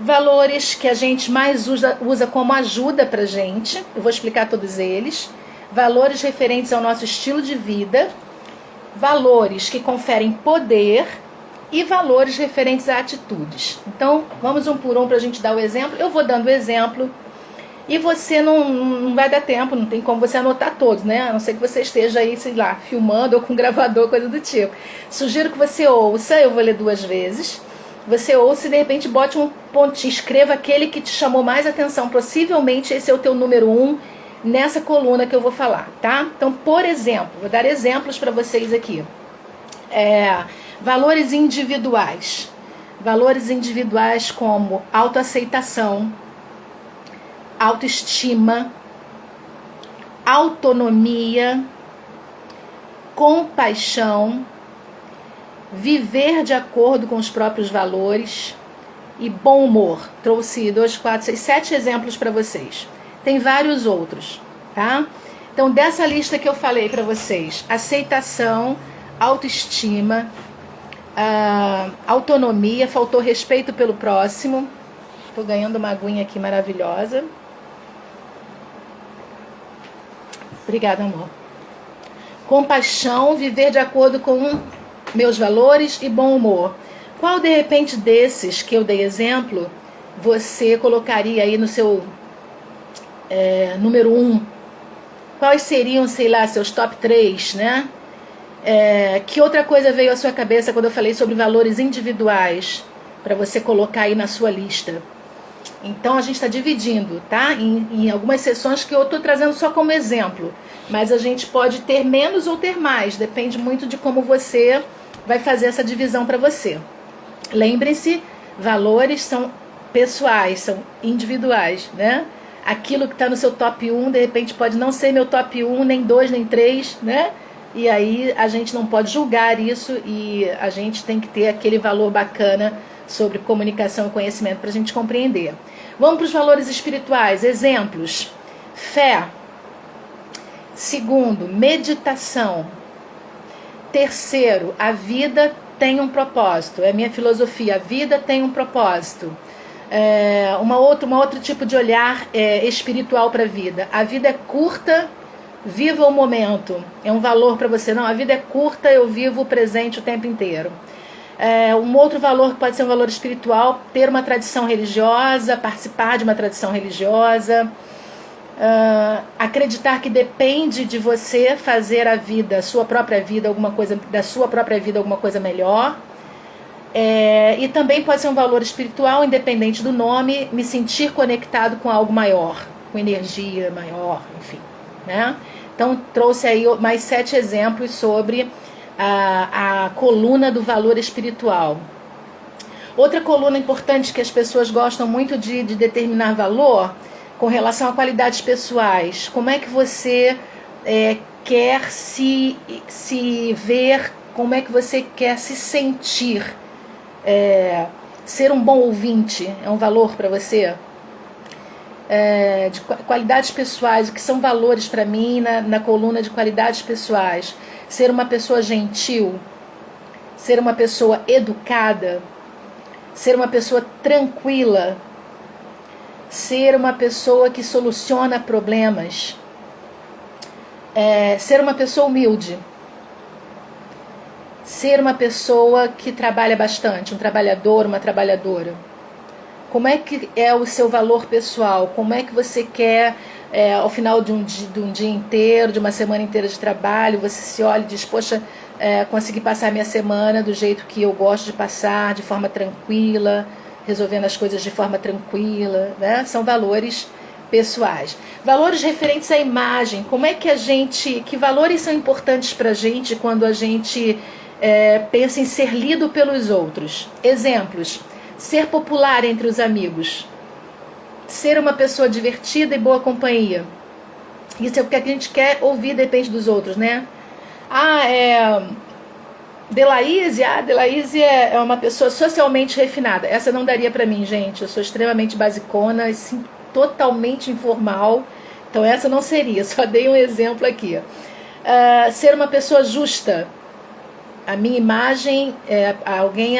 valores que a gente mais usa como ajuda pra gente, eu vou explicar todos eles, valores referentes ao nosso estilo de vida, valores que conferem poder e valores referentes a atitudes. Então, vamos um por um pra gente dar o exemplo. Eu vou dando o exemplo e você não vai dar tempo, não tem como você anotar todos, né? A não ser que você esteja aí, sei lá, filmando ou com gravador, coisa do tipo. Sugiro que você ouça, eu vou ler 2 vezes. Você ouça e de repente bote um pontinho, escreva aquele que te chamou mais atenção. Possivelmente esse é o teu número 1 nessa coluna que eu vou falar, tá? Então, por exemplo, vou dar exemplos para vocês aqui. Valores individuais. Valores individuais como autoaceitação, autoestima, autonomia, compaixão, viver de acordo com os próprios valores e bom humor. Trouxe 2, 4, 6, 7 exemplos para vocês. Tem vários outros, tá? Então, dessa lista que eu falei para vocês, aceitação, autoestima, autonomia, faltou respeito pelo próximo. Tô ganhando uma aguinha aqui maravilhosa. Obrigada, amor. Compaixão, viver de acordo com meus valores e bom humor. Qual, de repente, desses que eu dei exemplo, você colocaria aí no seu número 1? Quais seriam, sei lá, seus top 3, né? Que outra coisa veio à sua cabeça quando eu falei sobre valores individuais, para você colocar aí na sua lista? Então, a gente está dividindo, tá? Em algumas sessões que eu estou trazendo só como exemplo. Mas a gente pode ter menos ou ter mais. Depende muito de como você vai fazer essa divisão para você. Lembrem-se, valores são pessoais, são individuais, né? Aquilo que está no seu top 1, de repente pode não ser meu top 1, nem 2, nem 3, né? E aí a gente não pode julgar isso e a gente tem que ter aquele valor bacana sobre comunicação e conhecimento para a gente compreender. Vamos para os valores espirituais. Exemplos: fé. Segundo, meditação. Terceiro, a vida tem um propósito. É a minha filosofia. A vida tem um propósito. Um outro tipo de olhar espiritual para a vida. A vida é curta, viva o momento. É um valor para você. Não, a vida é curta, eu vivo o presente o tempo inteiro. Um outro valor que pode ser um valor espiritual, ter uma tradição religiosa, participar de uma tradição religiosa, acreditar que depende de você fazer a vida, a sua própria vida, alguma coisa, da sua própria vida alguma coisa melhor. E também pode ser um valor espiritual, independente do nome, me sentir conectado com algo maior, com energia maior, enfim, né? Então trouxe aí mais 7 exemplos sobre a coluna do valor espiritual. Outra coluna importante que as pessoas gostam muito de determinar valor, com relação a qualidades pessoais. Como é que você quer se ver como é que você quer se sentir. Ser um bom ouvinte é um valor para você? De qualidades pessoais, o que são valores para mim na coluna de qualidades pessoais? Ser uma pessoa gentil, ser uma pessoa educada, ser uma pessoa tranquila, ser uma pessoa que soluciona problemas, ser uma pessoa humilde, ser uma pessoa que trabalha bastante, um trabalhador, uma trabalhadora. Como é que é o seu valor pessoal? Como é que você quer, ao final de um dia inteiro, de uma semana inteira de trabalho, você se olha e diz, poxa, consegui passar a minha semana do jeito que eu gosto de passar, de forma tranquila, resolvendo as coisas de forma tranquila, né? São valores pessoais. Valores referentes à imagem. Como é que que valores são importantes para a gente quando a gente pensa em ser lido pelos outros? Exemplos. Ser popular entre os amigos, ser uma pessoa divertida e boa companhia. Isso é o que a gente quer ouvir, depende dos outros, né? Delaíse é uma pessoa socialmente refinada. Essa não daria pra mim, gente. Eu sou extremamente basicona, assim, totalmente informal. Então essa não seria, só dei um exemplo aqui. Ser uma pessoa justa. A minha imagem alguém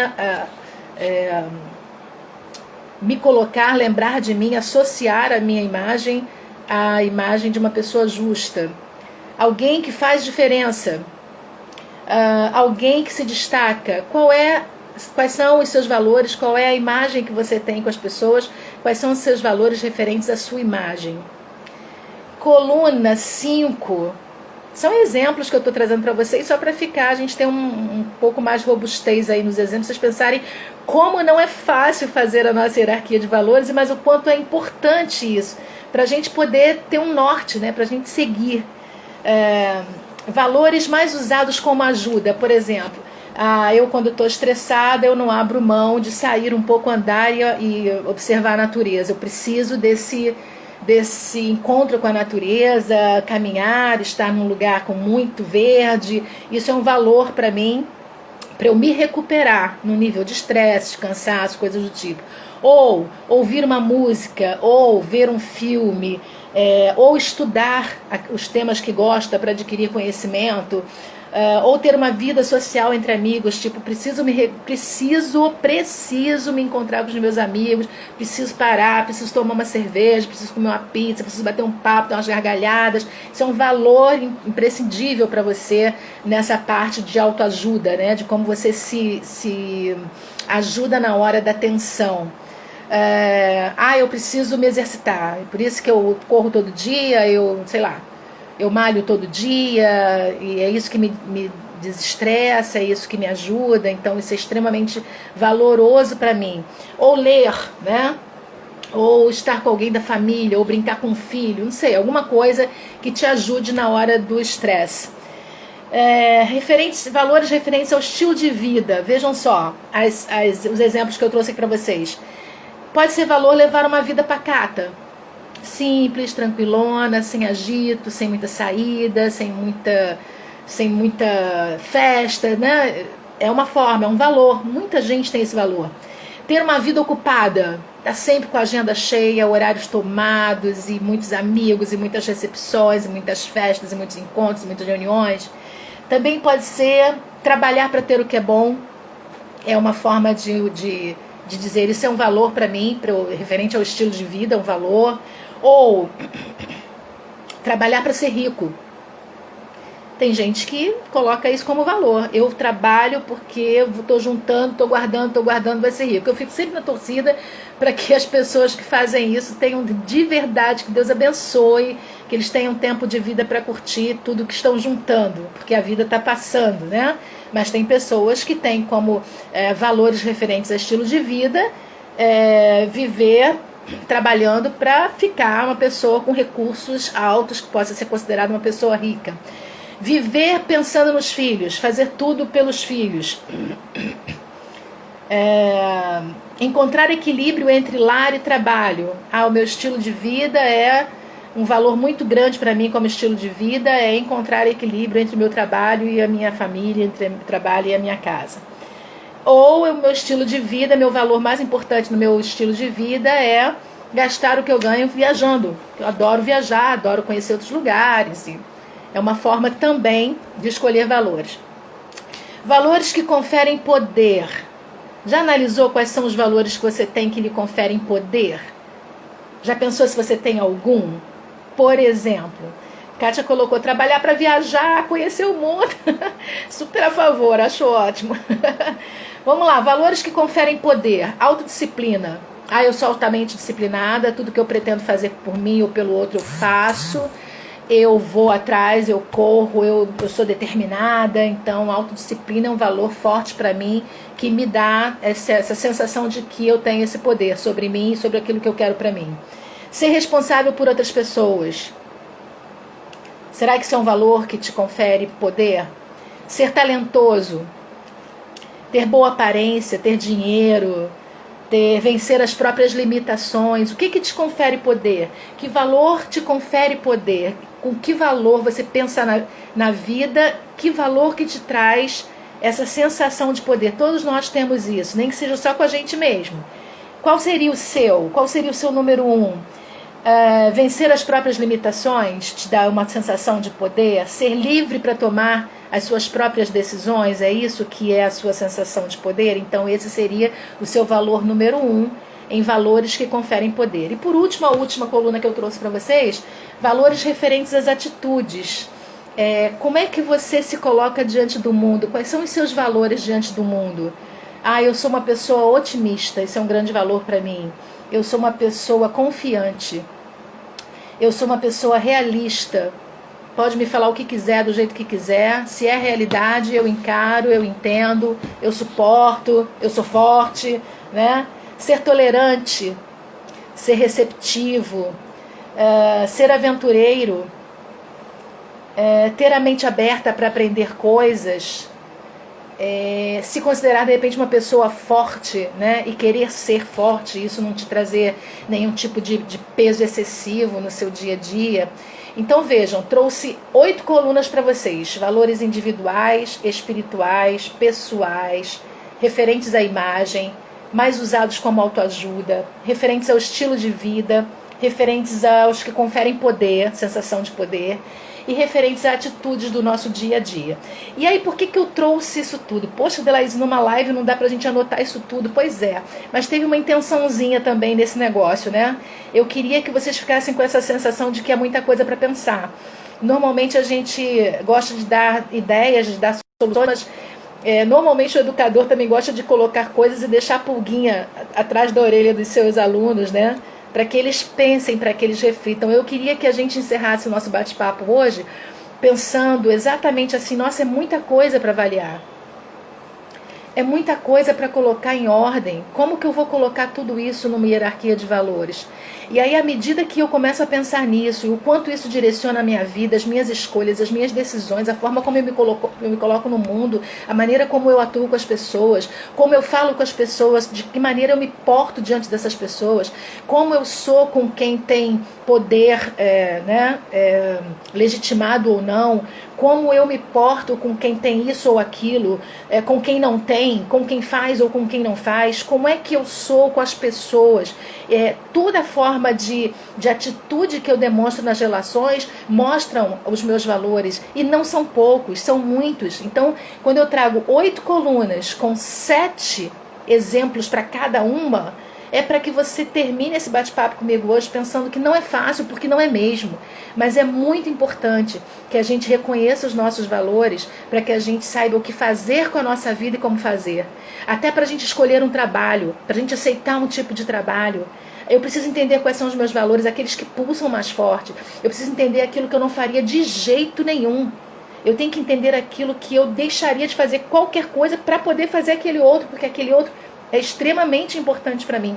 me colocar, lembrar de mim, associar a minha imagem à imagem de uma pessoa justa. Alguém que faz diferença. Alguém que se destaca. Quais são os seus valores? Qual é a imagem que você tem com as pessoas? Quais são os seus valores referentes à sua imagem? Coluna 5. São exemplos que eu estou trazendo para vocês só para a gente ter um pouco mais de robustez aí nos exemplos, vocês pensarem como não é fácil fazer a nossa hierarquia de valores, mas o quanto é importante isso, para a gente poder ter um norte, né, para a gente seguir. Valores mais usados como ajuda, por exemplo, eu quando estou estressada, eu não abro mão de sair um pouco, andar e observar a natureza. Eu preciso desse encontro com a natureza, caminhar, estar num lugar com muito verde. Isso é um valor para mim, para eu me recuperar no nível de estresse, de cansaço, coisas do tipo. Ou ouvir uma música, ou ver um filme, ou estudar os temas que gosta para adquirir conhecimento, ou ter uma vida social entre amigos, tipo, preciso me encontrar com os meus amigos, preciso parar, preciso tomar uma cerveja, preciso comer uma pizza, preciso bater um papo, dar umas gargalhadas. Isso é um valor imprescindível para você nessa parte de autoajuda, né? De como você se ajuda na hora da tensão. Eu preciso me exercitar, por isso que eu corro todo dia, eu malho todo dia, e é isso que me desestressa, é isso que me ajuda, então isso é extremamente valoroso para mim. Ou ler, né? Ou estar com alguém da família, ou brincar com um filho, não sei, alguma coisa que te ajude na hora do estresse. Valores referentes ao estilo de vida. Vejam só os exemplos que eu trouxe aqui para vocês. Pode ser valor levar uma vida pacata, simples, tranquilona, sem agito, sem muita saída, sem muita festa, né? É uma forma, é um valor. Muita gente tem esse valor. Ter uma vida ocupada, tá sempre com a agenda cheia, horários tomados, e muitos amigos, e muitas recepções, e muitas festas, e muitos encontros, e muitas reuniões. Também pode ser trabalhar para ter o que é bom. É uma forma de dizer, isso é um valor para mim, referente ao estilo de vida, é um valor. Ou trabalhar para ser rico. Tem gente que coloca isso como valor. Eu trabalho porque eu estou juntando, estou guardando, vai ser rico. Eu fico sempre na torcida para que as pessoas que fazem isso tenham de verdade, que Deus abençoe, que eles tenham tempo de vida para curtir tudo que estão juntando, porque a vida está passando, né? Mas tem pessoas que têm como valores referentes a estilo de vida, viver trabalhando para ficar uma pessoa com recursos altos, que possa ser considerada uma pessoa rica. Viver pensando nos filhos, fazer tudo pelos filhos. Encontrar equilíbrio entre lar e trabalho. O meu estilo de vida é um valor muito grande para mim como estilo de vida é encontrar equilíbrio entre o meu trabalho e a minha família, entre o trabalho e a minha casa. Ou o meu estilo de vida, meu valor mais importante no meu estilo de vida é gastar o que eu ganho viajando. Eu adoro viajar, adoro conhecer outros lugares. E é uma forma também de escolher valores. Valores que conferem poder. Já analisou quais são os valores que você tem que lhe conferem poder? Já pensou se você tem algum? Por exemplo, Kátia colocou trabalhar para viajar, conhecer o mundo. Super a favor, acho ótimo. Vamos lá, valores que conferem poder. Autodisciplina. Eu sou altamente disciplinada, tudo que eu pretendo fazer por mim ou pelo outro eu faço. Eu vou atrás, eu corro, eu sou determinada. Então, autodisciplina é um valor forte para mim, que me dá essa sensação de que eu tenho esse poder sobre mim e sobre aquilo que eu quero para mim. Ser responsável por outras pessoas. Será que isso é um valor que te confere poder? Ser talentoso. Ter boa aparência, ter dinheiro, vencer as próprias limitações. O que te confere poder? Que valor te confere poder? Com que valor você pensa na vida? Que valor que te traz essa sensação de poder? Todos nós temos isso, nem que seja só com a gente mesmo. Qual seria o seu? Qual seria o seu número 1? Vencer as próprias limitações te dá uma sensação de poder? Ser livre para tomar as suas próprias decisões, é isso que é a sua sensação de poder? Então esse seria o seu valor número 1 em valores que conferem poder. E por último, a última coluna que eu trouxe para vocês, valores referentes às atitudes. Como é que você se coloca diante do mundo? Quais são os seus valores diante do mundo? Eu sou uma pessoa otimista, isso é um grande valor para mim. Eu sou uma pessoa confiante. Eu sou uma pessoa realista. Pode me falar o que quiser, do jeito que quiser. Se é realidade, eu encaro, eu entendo, eu suporto, eu sou forte, né? Ser tolerante, ser receptivo, ser aventureiro, ter a mente aberta para aprender coisas, se considerar de repente uma pessoa forte, né? E querer ser forte, isso não te trazer nenhum tipo de peso excessivo no seu dia a dia. Então vejam, trouxe 8 colunas para vocês: valores individuais, espirituais, pessoais, referentes à imagem, mais usados como autoajuda, referentes ao estilo de vida, referentes aos que conferem poder, sensação de poder, e referentes a atitudes do nosso dia a dia. E aí, por que eu trouxe isso tudo? Poxa, Delaís, numa live não dá pra gente anotar isso tudo. Pois é, mas teve uma intençãozinha também nesse negócio, né? Eu queria que vocês ficassem com essa sensação de que é muita coisa para pensar. Normalmente a gente gosta de dar ideias, de dar soluções, mas normalmente o educador também gosta de colocar coisas e deixar a pulguinha atrás da orelha dos seus alunos, né? Para que eles pensem, para que eles reflitam. Eu queria que a gente encerrasse o nosso bate-papo hoje pensando exatamente assim: nossa, é muita coisa para avaliar. É muita coisa para colocar em ordem. Como que eu vou colocar tudo isso numa hierarquia de valores? E aí, à medida que eu começo a pensar nisso, e o quanto isso direciona a minha vida, as minhas escolhas, as minhas decisões, a forma como eu me coloco no mundo, a maneira como eu atuo com as pessoas, como eu falo com as pessoas, de que maneira eu me porto diante dessas pessoas, como eu sou com quem tem poder legitimado ou não, como eu me porto com quem tem isso ou aquilo, com quem não tem, com quem faz ou com quem não faz, como é que eu sou com as pessoas, toda a forma de atitude que eu demonstro nas relações mostram os meus valores, e não são poucos, são muitos. Então, quando eu trago 8 colunas com 7 exemplos para cada uma, é para que você termine esse bate-papo comigo hoje pensando que não é fácil, porque não é mesmo. Mas é muito importante que a gente reconheça os nossos valores para que a gente saiba o que fazer com a nossa vida e como fazer. Até para a gente escolher um trabalho, para a gente aceitar um tipo de trabalho. Eu preciso entender quais são os meus valores, aqueles que pulsam mais forte. Eu preciso entender aquilo que eu não faria de jeito nenhum. Eu tenho que entender aquilo que eu deixaria de fazer qualquer coisa para poder fazer aquele outro, porque aquele outro é extremamente importante para mim.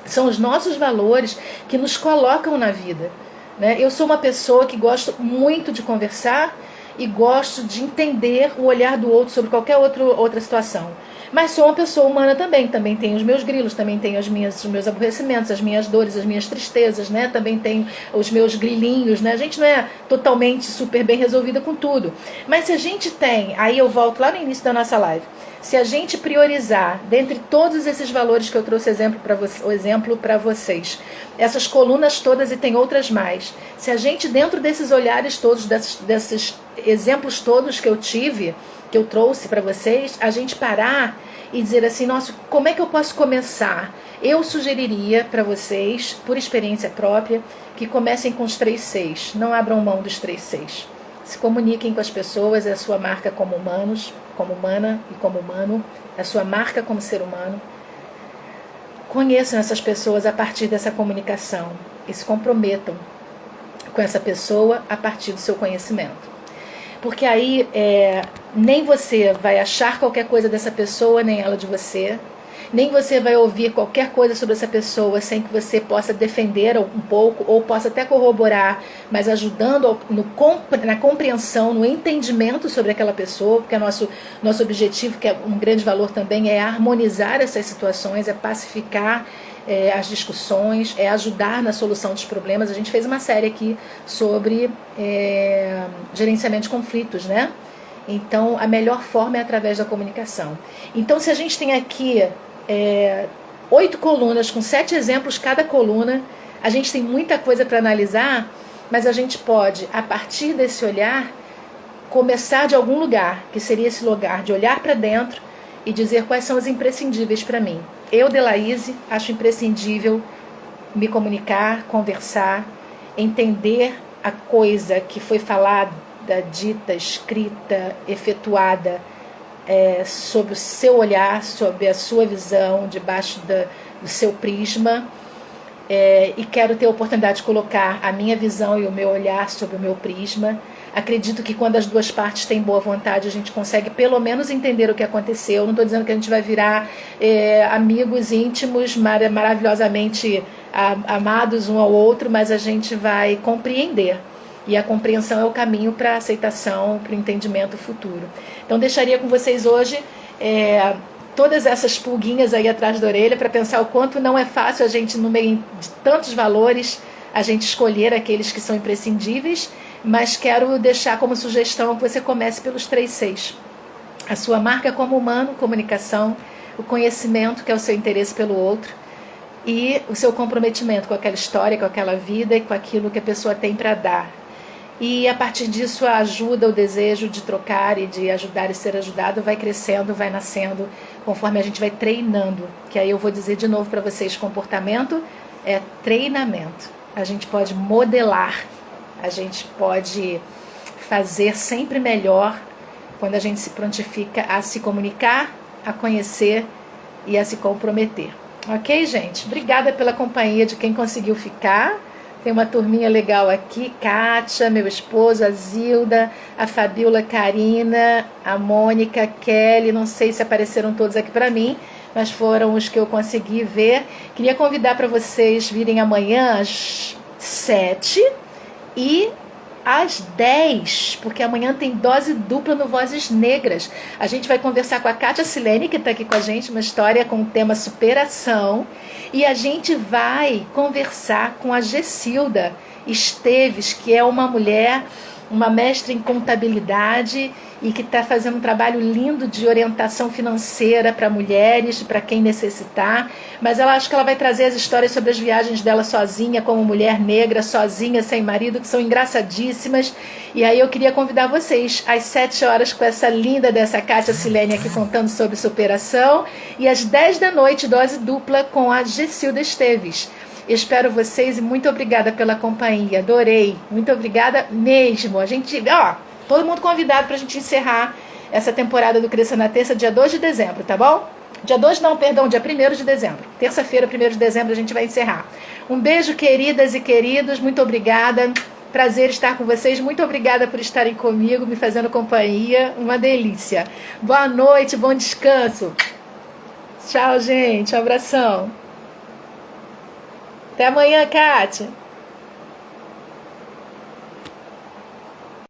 São os nossos valores que nos colocam na vida, né? Eu sou uma pessoa que gosto muito de conversar e gosto de entender o olhar do outro sobre qualquer outra situação. Mas sou uma pessoa humana também tenho os meus grilos, também tenho os meus aborrecimentos, as minhas dores, as minhas tristezas, né? Também tenho os meus grilinhos, né? A gente não é totalmente super bem resolvida com tudo. Mas se a gente tem, aí eu volto lá no início da nossa live, se a gente priorizar, dentre todos esses valores que eu trouxe exemplo para vocês, essas colunas todas e tem outras mais, se a gente dentro desses olhares todos, desses exemplos todos que eu tive, que eu trouxe para vocês, a gente parar e dizer assim, nossa, como é que eu posso começar? Eu sugeriria para vocês, por experiência própria, que comecem com os 3 Cs, não abram mão dos 3 Cs. Se comuniquem com as pessoas, é a sua marca como humanos, como humana e como humano, é a sua marca como ser humano. Conheçam essas pessoas a partir dessa comunicação e se comprometam com essa pessoa a partir do seu conhecimento. Porque aí nem você vai achar qualquer coisa dessa pessoa, nem ela de você. Nem você vai ouvir qualquer coisa sobre essa pessoa sem que você possa defender um pouco ou possa até corroborar, mas ajudando na compreensão, no entendimento sobre aquela pessoa, porque nosso objetivo, que é um grande valor também, é harmonizar essas situações, é pacificar as discussões, é ajudar na solução dos problemas. A gente fez uma série aqui sobre gerenciamento de conflitos, né? Então, a melhor forma é através da comunicação. Então, se a gente tem aqui 8 colunas, com 7 exemplos cada coluna, a gente tem muita coisa para analisar, mas a gente pode, a partir desse olhar, começar de algum lugar, que seria esse lugar de olhar para dentro e dizer quais são os imprescindíveis para mim. Eu, Delaíse, acho imprescindível me comunicar, conversar, entender a coisa que foi falada, dita, escrita, efetuada, sobre o seu olhar, sobre a sua visão, debaixo do seu prisma, e quero ter a oportunidade de colocar a minha visão e o meu olhar sobre o meu prisma. Acredito que quando as duas partes têm boa vontade, a gente consegue pelo menos entender o que aconteceu. Não estou dizendo que a gente vai virar amigos íntimos, maravilhosamente amados um ao outro, mas a gente vai compreender. E a compreensão é o caminho para a aceitação, para o entendimento futuro. Então, deixaria com vocês hoje todas essas pulguinhas aí atrás da orelha para pensar o quanto não é fácil a gente, no meio de tantos valores, a gente escolher aqueles que são imprescindíveis, mas quero deixar como sugestão que você comece pelos 3 Cs. A sua marca como humano, comunicação, o conhecimento, que é o seu interesse pelo outro, e o seu comprometimento com aquela história, com aquela vida e com aquilo que a pessoa tem para dar. E a partir disso a ajuda, o desejo de trocar e de ajudar e ser ajudado vai crescendo, vai nascendo, conforme a gente vai treinando. Que aí eu vou dizer de novo para vocês, comportamento é treinamento. A gente pode modelar, a gente pode fazer sempre melhor quando a gente se prontifica a se comunicar, a conhecer e a se comprometer. Ok, gente? Obrigada pela companhia de quem conseguiu ficar. Tem uma turminha legal aqui, Kátia, meu esposo, a Zilda, a Fabiola, Karina, a Mônica, a Kelly, não sei se apareceram todos aqui para mim, mas foram os que eu consegui ver. Queria convidar para vocês virem amanhã às 7 e às 10, porque amanhã tem dose dupla no Vozes Negras. A gente vai conversar com a Kátia Silene, que está aqui com a gente, uma história com o tema superação, e a gente vai conversar com a Gessilda Esteves, que é uma mulher, uma mestra em contabilidade e que está fazendo um trabalho lindo de orientação financeira para mulheres, para quem necessitar. Mas ela acho que ela vai trazer as histórias sobre as viagens dela sozinha, como mulher negra, sozinha, sem marido, que são engraçadíssimas. E aí eu queria convidar vocês às 7 horas com essa linda dessa Kátia Silene aqui contando sobre superação, e às 10 da noite, dose dupla com a Gessilda Esteves. Espero vocês e muito obrigada pela companhia, adorei, muito obrigada mesmo. A gente, todo mundo convidado para a gente encerrar essa temporada do Cresça na Terça, dia 2 de dezembro, tá bom? Dia 2 não, perdão, dia 1º de dezembro. Terça-feira, 1º de dezembro, a gente vai encerrar. Um beijo, queridas e queridos, muito obrigada. Prazer estar com vocês, muito obrigada por estarem comigo, me fazendo companhia, uma delícia. Boa noite, bom descanso. Tchau, gente, um abração. Até amanhã, Kátia.